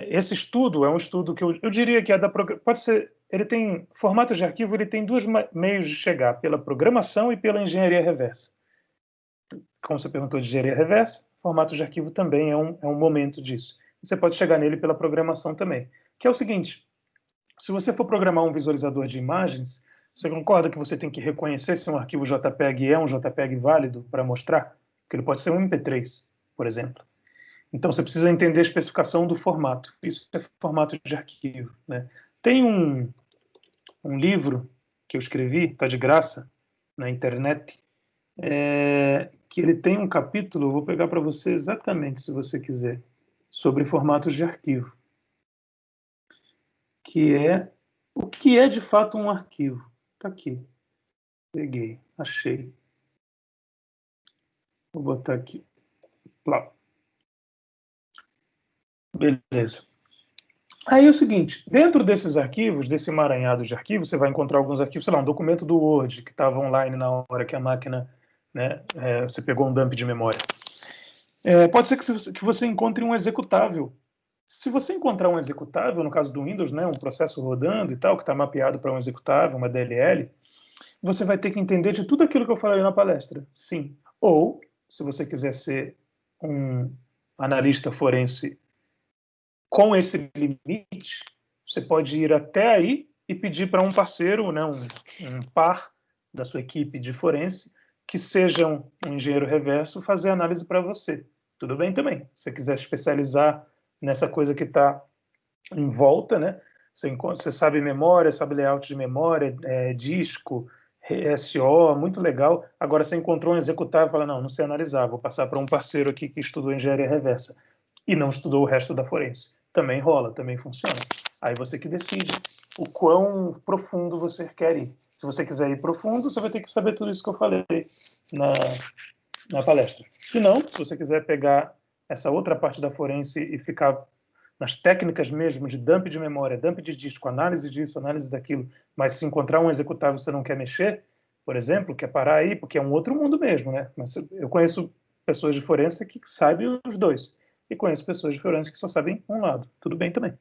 S2: Esse estudo é um estudo que eu diria que é pode ser, ele tem formatos de arquivo, ele tem dois meios de chegar, pela programação e pela engenharia reversa. Como você perguntou de engenharia reversa, formato de arquivo também é um momento disso. Você pode chegar nele pela programação também, que é o seguinte: se você for programar um visualizador de imagens, você concorda que você tem que reconhecer se um arquivo JPEG é um JPEG válido para mostrar? Porque ele pode ser um MP3, por exemplo. Então, você precisa entender a especificação do formato. Isso é formato de arquivo, né? Tem um livro que eu escrevi, está de graça, na internet, que ele tem um capítulo, vou pegar para você exatamente, se você quiser, sobre formatos de arquivo, que é o que é de fato um arquivo. Está aqui. Peguei, achei. Vou botar aqui. Lá. Beleza. Aí é o seguinte, dentro desses arquivos, desse emaranhado de arquivos, você vai encontrar alguns arquivos, sei lá, um documento do Word que estava online na hora que a máquina, né, você pegou um dump de memória. Pode ser que você encontre um executável. Se você encontrar um executável, no caso do Windows, né, um processo rodando e tal, que está mapeado para um executável, uma DLL, você vai ter que entender de tudo aquilo que eu falei na palestra, sim. Ou, se você quiser ser um analista forense com esse limite, você pode ir até aí e pedir para um parceiro, né, um par da sua equipe de forense, que seja um engenheiro reverso, fazer análise para você. Tudo bem também. Se você quiser especializar nessa coisa que está em volta, né? Você sabe memória, sabe layout de memória, disco, SO, muito legal. Agora você encontrou um executável e fala, não sei analisar, vou passar para um parceiro aqui que estudou engenharia reversa e não estudou o resto da forense. Também rola, também funciona. Aí você que decide o quão profundo você quer ir. Se você quiser ir profundo, você vai ter que saber tudo isso que eu falei na palestra. Se não, se você quiser pegar essa outra parte da forense e ficar nas técnicas mesmo de dump de memória, dump de disco, análise disso, análise daquilo, mas se encontrar um executável você não quer mexer, por exemplo, quer parar aí, porque é um outro mundo mesmo, né? Mas eu conheço pessoas de forense que sabem os dois, e conheço pessoas de forense que só sabem um lado. Tudo bem também.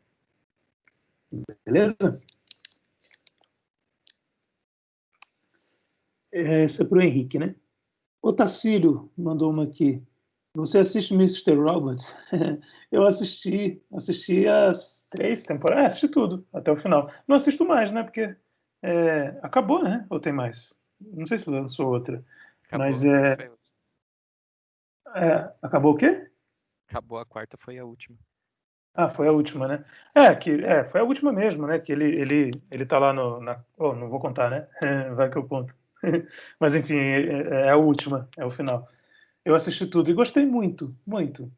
S2: Beleza? Essa é para o Henrique, né? O Tacílio mandou uma aqui. Você assiste Mr. Robot? Eu assisti as 3 temporadas, assisti tudo, até o final. Não assisto mais, né, porque acabou, né, ou tem mais? Não sei se lançou outra.
S1: Acabou,
S2: Mas
S1: a quarta foi a última.
S2: acabou o quê?
S1: Acabou, a quarta foi a última.
S2: Ah, foi a última, né? Foi a última mesmo, né? Que ele tá lá oh, não vou contar, né? Vai que eu conto. Mas enfim, é a última, é o final. Eu assisti tudo e gostei muito, muito.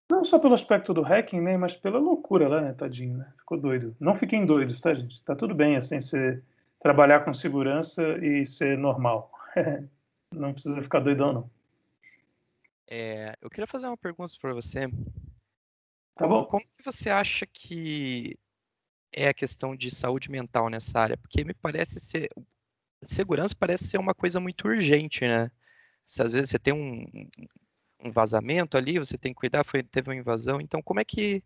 S2: Não só pelo aspecto do hacking, né? Mas pela loucura lá, né? Tadinho, né? Ficou doido. Não fiquem doidos, tá, gente? Tá tudo bem, assim, você trabalhar com segurança e ser normal. Não precisa ficar doidão, não.
S1: Eu queria fazer uma pergunta para você.
S2: Tá bom?
S1: Como que você acha que é a questão de saúde mental nessa área? Porque me parece ser, segurança parece ser uma coisa muito urgente, né? Se às vezes você tem um vazamento ali, você tem que cuidar, teve uma invasão. Então, como é que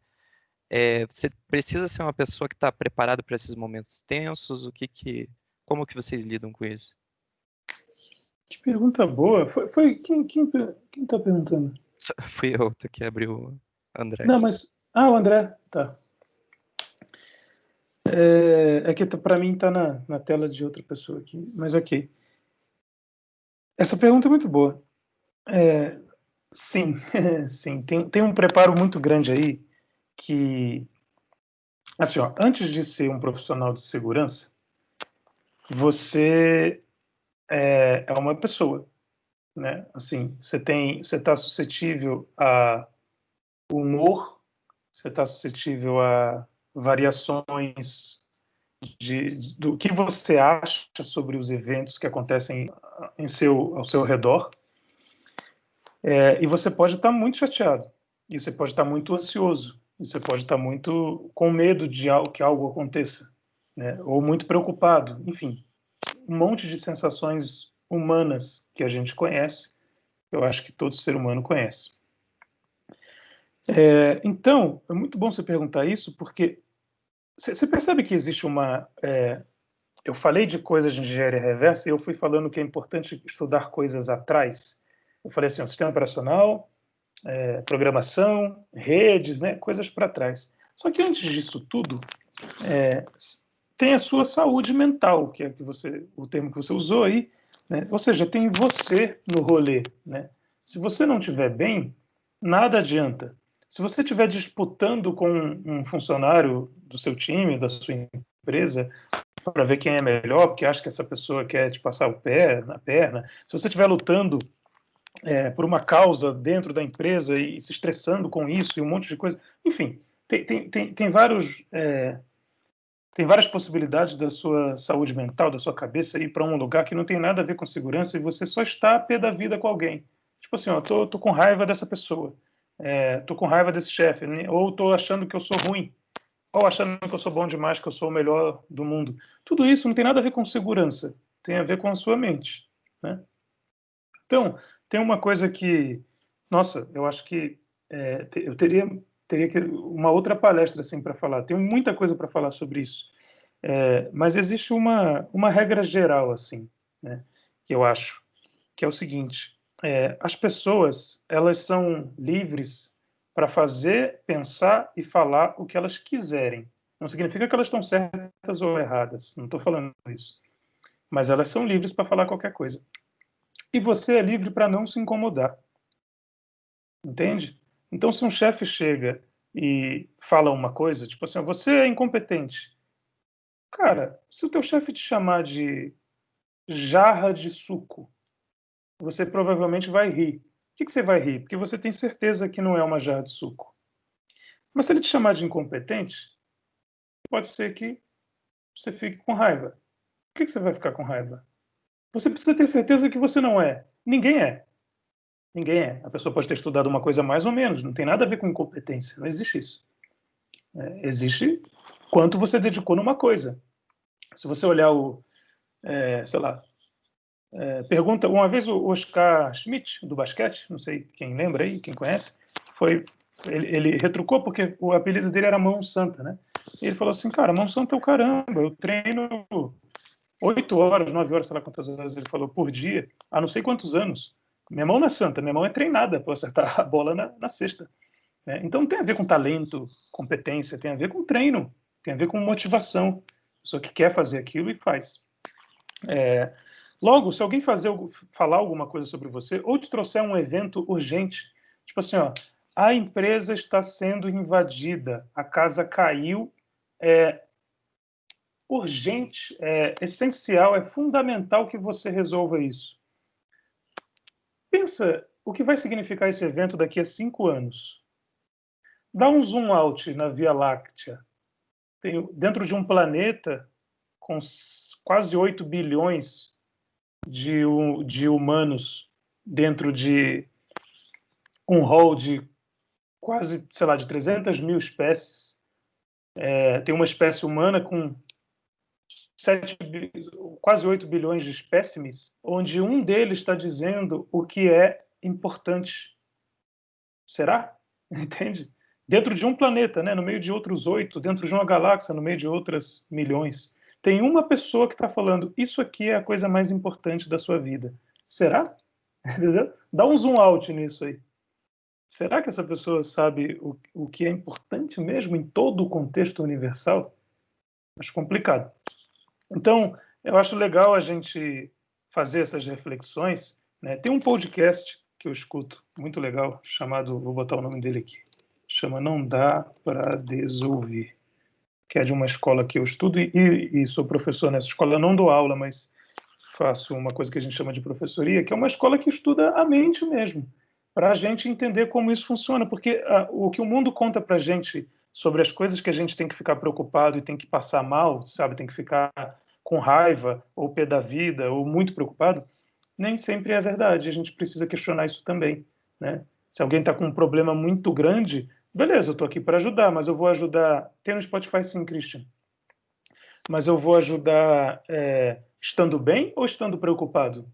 S1: você precisa ser uma pessoa que está preparada para esses momentos tensos? Como que vocês lidam com isso?
S2: Que pergunta boa. Quem tá perguntando?
S1: Fui eu que abriu o André
S2: Não,
S1: aqui.
S2: mas. Ah, o André. Tá. É que para mim tá na tela de outra pessoa aqui. Mas ok. Essa pergunta é muito boa. É, sim, sim. Tem um preparo muito grande aí que. Assim, ó, antes de ser um profissional de segurança, você é uma pessoa, né? Assim, você está suscetível a humor, você está suscetível a variações do que você acha sobre os eventos que acontecem ao seu redor, e você pode estar muito chateado, e você pode estar muito ansioso, e você pode estar muito com medo de que algo aconteça, né? Ou muito preocupado, enfim, um monte de sensações humanas que a gente conhece, eu acho que todo ser humano conhece. Então, é muito bom você perguntar isso, porque você percebe que existe uma. Eu falei de coisas de engenharia reversa e eu fui falando que é importante estudar coisas atrás. Eu falei assim, ó, sistema operacional, programação, redes, né, coisas para trás. Só que antes disso tudo, é, tem a sua saúde mental, que é o termo que você usou aí, né? Ou seja, tem você no rolê, né? Se você não estiver bem, nada adianta. Se você estiver disputando com um funcionário do seu time, da sua empresa, para ver quem é melhor, porque acha que essa pessoa quer te passar o pé na perna, se você estiver lutando por uma causa dentro da empresa e se estressando com isso e um monte de coisa, enfim, tem vários tem várias possibilidades da sua saúde mental, da sua cabeça ir para um lugar que não tem nada a ver com segurança e você só está a pé da vida com alguém. Tipo assim, ó, tô com raiva dessa pessoa, tô com raiva desse chefe, ou tô achando que eu sou ruim, ou achando que eu sou bom demais, que eu sou o melhor do mundo. Tudo isso não tem nada a ver com segurança, tem a ver com a sua mente, né? Então, tem uma coisa que, nossa, eu acho que eu teria que uma outra palestra assim para falar. Tem muita coisa para falar sobre isso. Mas existe uma regra geral, assim, né, que eu acho, que é o seguinte: as pessoas elas são livres para fazer, pensar e falar o que elas quiserem. Não significa que elas estão certas ou erradas, não estou falando isso. Mas elas são livres para falar qualquer coisa. E você é livre para não se incomodar, entende? Então, se um chefe chega e fala uma coisa, tipo assim, você é incompetente. Cara, se o teu chefe te chamar de jarra de suco, você provavelmente vai rir. Por que você vai rir? Porque você tem certeza que não é uma jarra de suco. Mas se ele te chamar de incompetente, pode ser que você fique com raiva. Por que você vai ficar com raiva? Você precisa ter certeza que você não é. Ninguém é. Ninguém é. A pessoa pode ter estudado uma coisa mais ou menos. Não tem nada a ver com incompetência. Não existe isso. Existe quanto você dedicou numa coisa. Se você olhar sei lá, pergunta, uma vez o Oscar Schmidt, do basquete, não sei quem lembra aí, quem conhece, ele retrucou porque o apelido dele era Mão Santa, né? E ele falou assim, cara, Mão Santa é o caramba, eu treino 8 horas, 9 horas, sei lá quantas horas ele falou, por dia, há não sei quantos anos. Minha mão não é santa, minha mão é treinada para acertar a bola na cesta. Né? Então não tem a ver com talento, competência, tem a ver com treino, tem a ver com motivação. A pessoa que quer fazer aquilo e faz. Logo, se alguém falar alguma coisa sobre você, ou te trouxer um evento urgente, tipo assim, ó, a empresa está sendo invadida, a casa caiu, é urgente, é essencial, é fundamental que você resolva isso. Pensa o que vai significar esse evento daqui a 5 anos. Dá um zoom out na Via Láctea. Dentro de um planeta com quase 8 bilhões de humanos, dentro de um hall de quase, sei lá, de 300 mil espécies. Tem uma espécie humana com 7, quase 8 bilhões de espécimes, onde um deles está dizendo o que é importante. Será? Entende? Dentro de um planeta, né? No meio de outros 8, dentro de uma galáxia, no meio de outras milhões. Tem uma pessoa que está falando, isso aqui é a coisa mais importante da sua vida. Será? Entendeu? Dá um zoom out nisso aí. Será que essa pessoa sabe o que é importante mesmo em todo o contexto universal? Acho complicado. Então, eu acho legal a gente fazer essas reflexões, né? Tem um podcast que eu escuto, muito legal, chamado, vou botar o nome dele aqui, chama Não Dá para Desouvir, que é de uma escola que eu estudo e sou professor nessa escola. Eu não dou aula, mas faço uma coisa que a gente chama de professoria, que é uma escola que estuda a mente mesmo, para a gente entender como isso funciona, porque o que o mundo conta para a gente sobre as coisas que a gente tem que ficar preocupado e tem que passar mal, sabe, tem que ficar com raiva ou pé da vida ou muito preocupado, nem sempre é verdade. A gente precisa questionar isso também, né? Se alguém está com um problema muito grande, beleza, eu estou aqui para ajudar, mas eu vou ajudar. Tem no Spotify sim, Christian. Mas eu vou ajudar estando bem ou estando preocupado?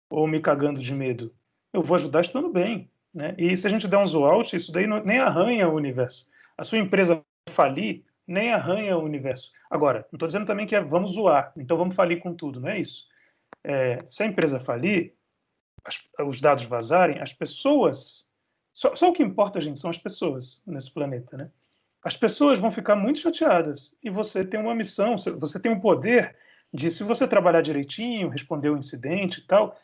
S2: Ou me cagando de medo? Eu vou ajudar estando bem, né? E se a gente der um zoom out, isso daí nem arranha o universo. A sua empresa falir, nem arranha o universo. Agora, não estou dizendo também que vamos zoar, então vamos falir com tudo, não é isso. Se a empresa falir, os dados vazarem, as pessoas... Só o que importa, gente, são as pessoas nesse planeta, né? As pessoas vão ficar muito chateadas e você tem uma missão, você tem um poder de, se você trabalhar direitinho, responder o incidente e tal,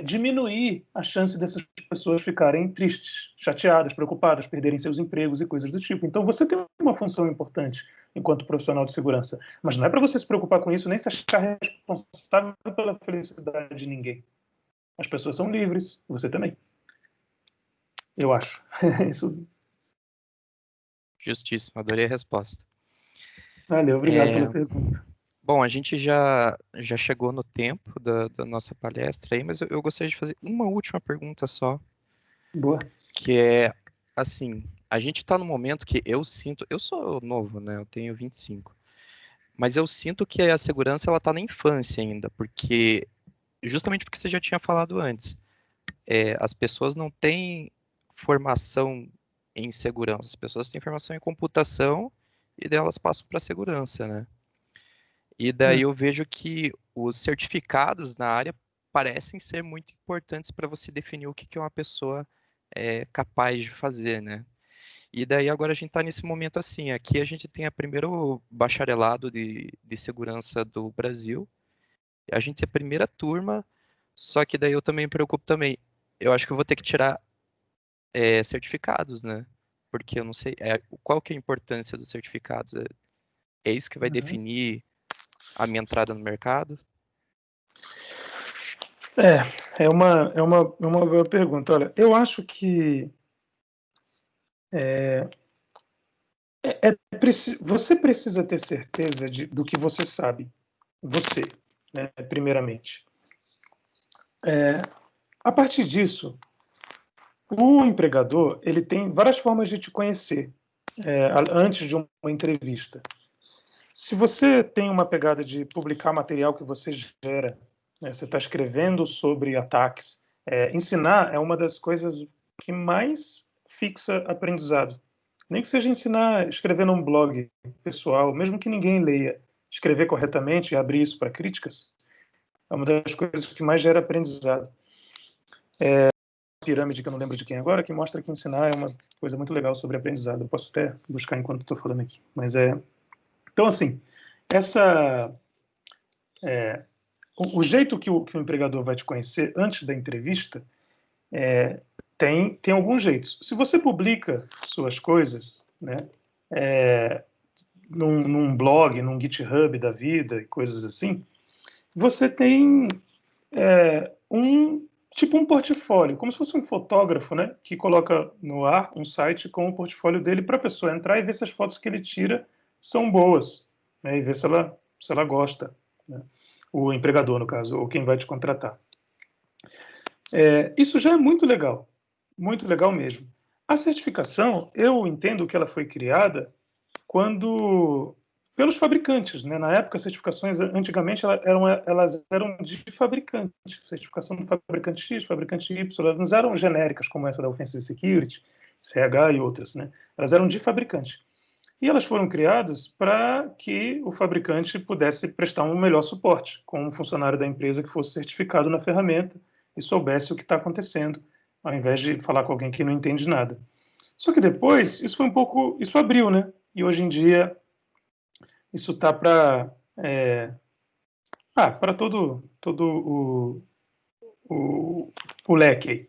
S2: diminuir a chance dessas pessoas ficarem tristes, chateadas, preocupadas, perderem seus empregos e coisas do tipo. Então você tem uma função importante enquanto profissional de segurança, mas não é para você se preocupar com isso nem se achar responsável pela felicidade de ninguém. As pessoas são livres, você também. Eu acho. Isso.
S1: Justíssimo, adorei a resposta.
S2: Valeu, obrigado pela pergunta.
S1: Bom, a gente já chegou no tempo da nossa palestra aí, mas eu gostaria de fazer uma última pergunta só,
S2: Boa.
S1: que é, assim, a gente está no momento que eu sinto, eu sou novo, né, eu tenho 25, mas eu sinto que a segurança, ela está na infância ainda, justamente porque você já tinha falado antes, as pessoas não têm formação em segurança, as pessoas têm formação em computação e delas passam para segurança, né? E daí eu vejo que os certificados na área parecem ser muito importantes para você definir o que que uma pessoa é capaz de fazer, né? E daí agora a gente está nesse momento assim, aqui a gente tem a primeiro bacharelado de segurança do Brasil, a gente é a primeira turma, só que daí eu também me preocupo também. Eu acho que eu vou ter que tirar certificados, né? Porque eu não sei, qual que é a importância dos certificados? É isso que vai
S2: Uhum.
S1: definir a minha entrada no mercado?
S2: É uma boa pergunta. Olha, eu acho que você precisa ter certeza do que você sabe, você, né, primeiramente. A partir disso, o empregador ele tem várias formas de te conhecer antes de uma entrevista. Se você tem uma pegada de publicar material que você gera, né, você está escrevendo sobre ataques, ensinar é uma das coisas que mais fixa aprendizado. Nem que seja ensinar, escrever num blog pessoal, mesmo que ninguém leia, escrever corretamente e abrir isso para críticas, é uma das coisas que mais gera aprendizado. Pirâmide, que eu não lembro de quem agora, que mostra que ensinar é uma coisa muito legal sobre aprendizado. Eu posso até buscar enquanto estou falando aqui. Mas então, assim, essa o jeito que o empregador vai te conhecer antes da entrevista tem alguns jeitos. Se você publica suas coisas, né, num blog, num GitHub da vida e coisas assim, você tem tipo um portfólio, como se fosse um fotógrafo, né, que coloca no ar um site com o portfólio dele para a pessoa entrar e ver se as fotos que ele tira são boas, né, e ver se ela gosta, né, o empregador, no caso, ou quem vai te contratar. Isso já é muito legal mesmo. A certificação, eu entendo que ela foi criada pelos fabricantes, né? Na época, as certificações, antigamente, elas eram de fabricante, certificação do fabricante X, fabricante Y, elas não eram genéricas como essa da Offensive Security, CH e outras, né? Elas eram de fabricante. E elas foram criadas para que o fabricante pudesse prestar um melhor suporte, com um funcionário da empresa que fosse certificado na ferramenta e soubesse o que está acontecendo, ao invés de falar com alguém que não entende nada. Só que depois, isso abriu, né? E hoje em dia, isso está para todo o leque.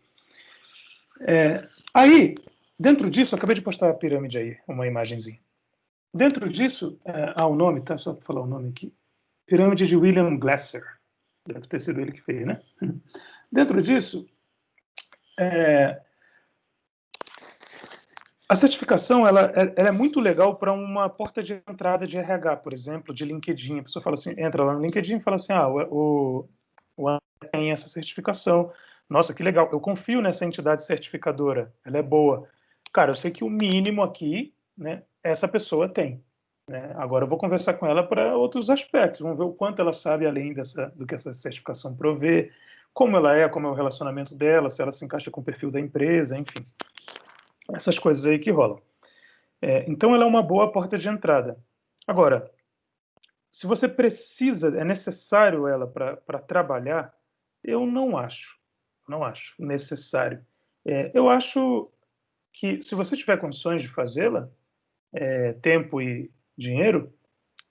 S2: Aí, dentro disso, acabei de postar a pirâmide aí, uma imagenzinha. Dentro disso, o nome, tá? Só para falar o nome aqui. Pirâmide de William Glasser. Deve ter sido ele que fez, né? Dentro disso, a certificação ela é muito legal para uma porta de entrada de RH, por exemplo, de LinkedIn. A pessoa fala assim, entra lá no LinkedIn e fala assim, o André tem essa certificação. Nossa, que legal, eu confio nessa entidade certificadora, ela é boa. Cara, eu sei que o mínimo aqui, né, essa pessoa tem. Né? Agora eu vou conversar com ela para outros aspectos, vamos ver o quanto ela sabe além do que essa certificação provê, como ela como é o relacionamento dela, se ela se encaixa com o perfil da empresa, enfim. Essas coisas aí que rolam. Então, ela é uma boa porta de entrada. Agora, se você é necessário ela para trabalhar, eu não acho. Não acho necessário. Eu acho que, se você tiver condições de fazê-la, tempo e dinheiro,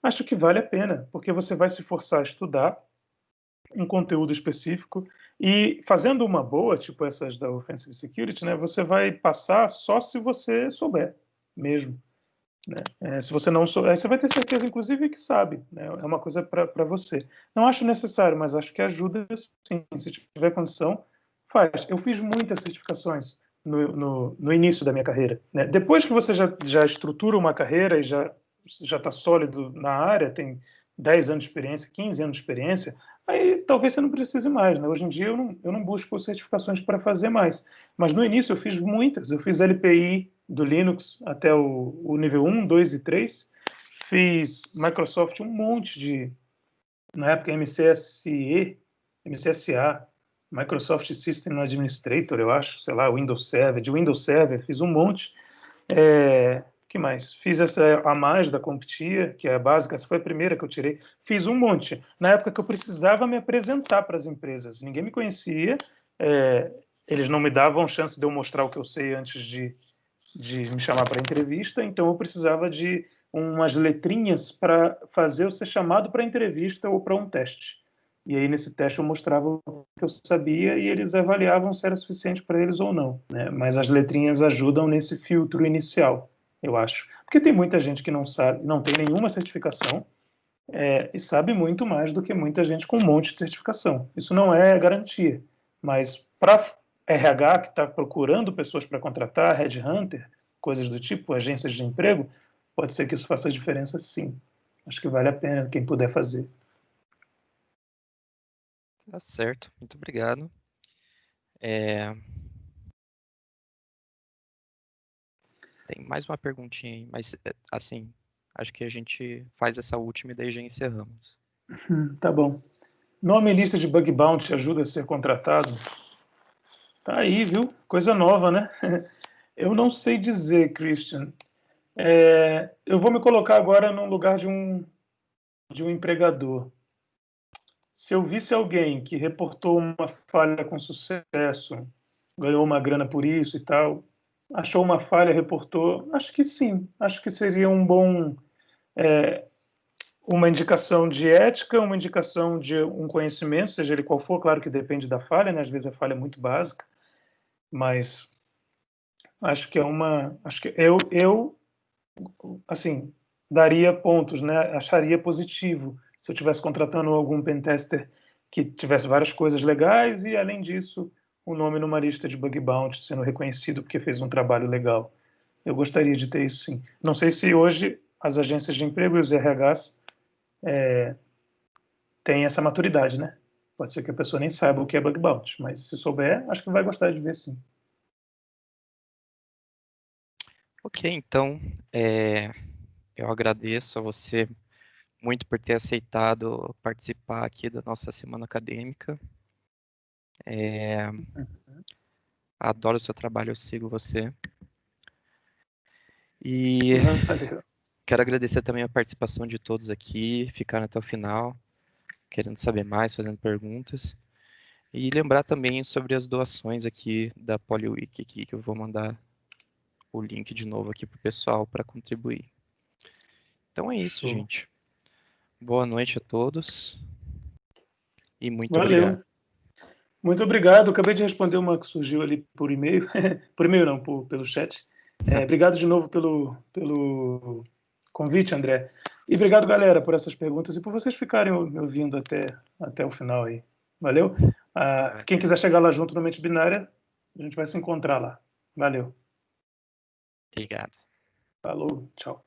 S2: acho que vale a pena, porque você vai se forçar a estudar um conteúdo específico e fazendo uma boa, tipo essas da Offensive Security, né, você vai passar só se você souber mesmo. Né? Se você não souber, aí você vai ter certeza, inclusive, que sabe. Né? É uma coisa para você. Não acho necessário, mas acho que ajuda sim. Se tiver condição, faz. Eu fiz muitas certificações no início da minha carreira. Né? Depois que você já estrutura uma carreira e já está sólido na área, tem 10 anos de experiência, 15 anos de experiência, aí talvez você não precise mais. Né? Hoje em dia eu não busco certificações para fazer mais. Mas no início eu fiz muitas. Eu fiz LPI do Linux até o nível 1, 2 e 3. Fiz Microsoft um monte na época, MCSA, Microsoft System Administrator, eu acho, sei lá, Windows Server, de Windows Server, fiz um monte. Que mais? Fiz a mais da CompTIA, que é a básica, essa foi a primeira que eu tirei. Fiz um monte. Na época que eu precisava me apresentar para as empresas. Ninguém me conhecia, eles não me davam chance de eu mostrar o que eu sei antes de me chamar para entrevista, então eu precisava de umas letrinhas para fazer eu ser chamado para entrevista ou para um teste. E aí, nesse teste, eu mostrava o que eu sabia e eles avaliavam se era suficiente para eles ou não. Né? Mas as letrinhas ajudam nesse filtro inicial, eu acho. Porque tem muita gente que não sabe, não tem nenhuma certificação e sabe muito mais do que muita gente com um monte de certificação. Isso não é garantia. Mas para RH que está procurando pessoas para contratar, headhunter, coisas do tipo, agências de emprego, pode ser que isso faça diferença sim. Acho que vale a pena quem puder fazer.
S1: Tá certo, muito obrigado. Tem mais uma perguntinha aí, mas assim, acho que a gente faz essa última e daí já encerramos.
S2: Tá bom. Nome e lista de bug bounty ajuda a ser contratado? Tá aí, viu? Coisa nova, né? Eu não sei dizer, Christian. Eu vou me colocar agora no lugar de um empregador. Se eu visse alguém que reportou uma falha com sucesso, ganhou uma grana por isso e tal, achou uma falha, reportou, acho que sim, acho que seria uma indicação de ética, uma indicação de um conhecimento, seja ele qual for, claro que depende da falha, né? Às vezes a falha é muito básica, mas acho que eu assim, daria pontos, né? Acharia positivo se eu estivesse contratando algum pentester que tivesse várias coisas legais e, além disso, o nome numa lista de bug bounty sendo reconhecido porque fez um trabalho legal. Eu gostaria de ter isso, sim. Não sei se hoje as agências de emprego e os RHs têm essa maturidade, né? Pode ser que a pessoa nem saiba o que é bug bounty, mas se souber, acho que vai gostar de ver, sim.
S1: Ok, então, eu agradeço a você muito por ter aceitado participar aqui da nossa semana acadêmica. Adoro o seu trabalho, eu sigo você. E
S2: Valeu.
S1: quero agradecer também a participação de todos aqui, ficaram até o final, querendo saber mais, fazendo perguntas. E lembrar também sobre as doações aqui da PolyWiki, aqui, que eu vou mandar o link de novo aqui para o pessoal para contribuir. Então é isso,
S2: Show.
S1: gente. Boa noite a todos e muito obrigado.
S2: Valeu. Muito obrigado. Acabei de responder uma que surgiu ali por e-mail. Por e-mail não, pelo chat. Obrigado de novo pelo convite, André. E obrigado, galera, por essas perguntas e por vocês ficarem me ouvindo até o final aí. Valeu? Quem quiser chegar lá junto no Mente Binária, a gente vai se encontrar lá. Valeu.
S1: Obrigado.
S2: Falou. Tchau.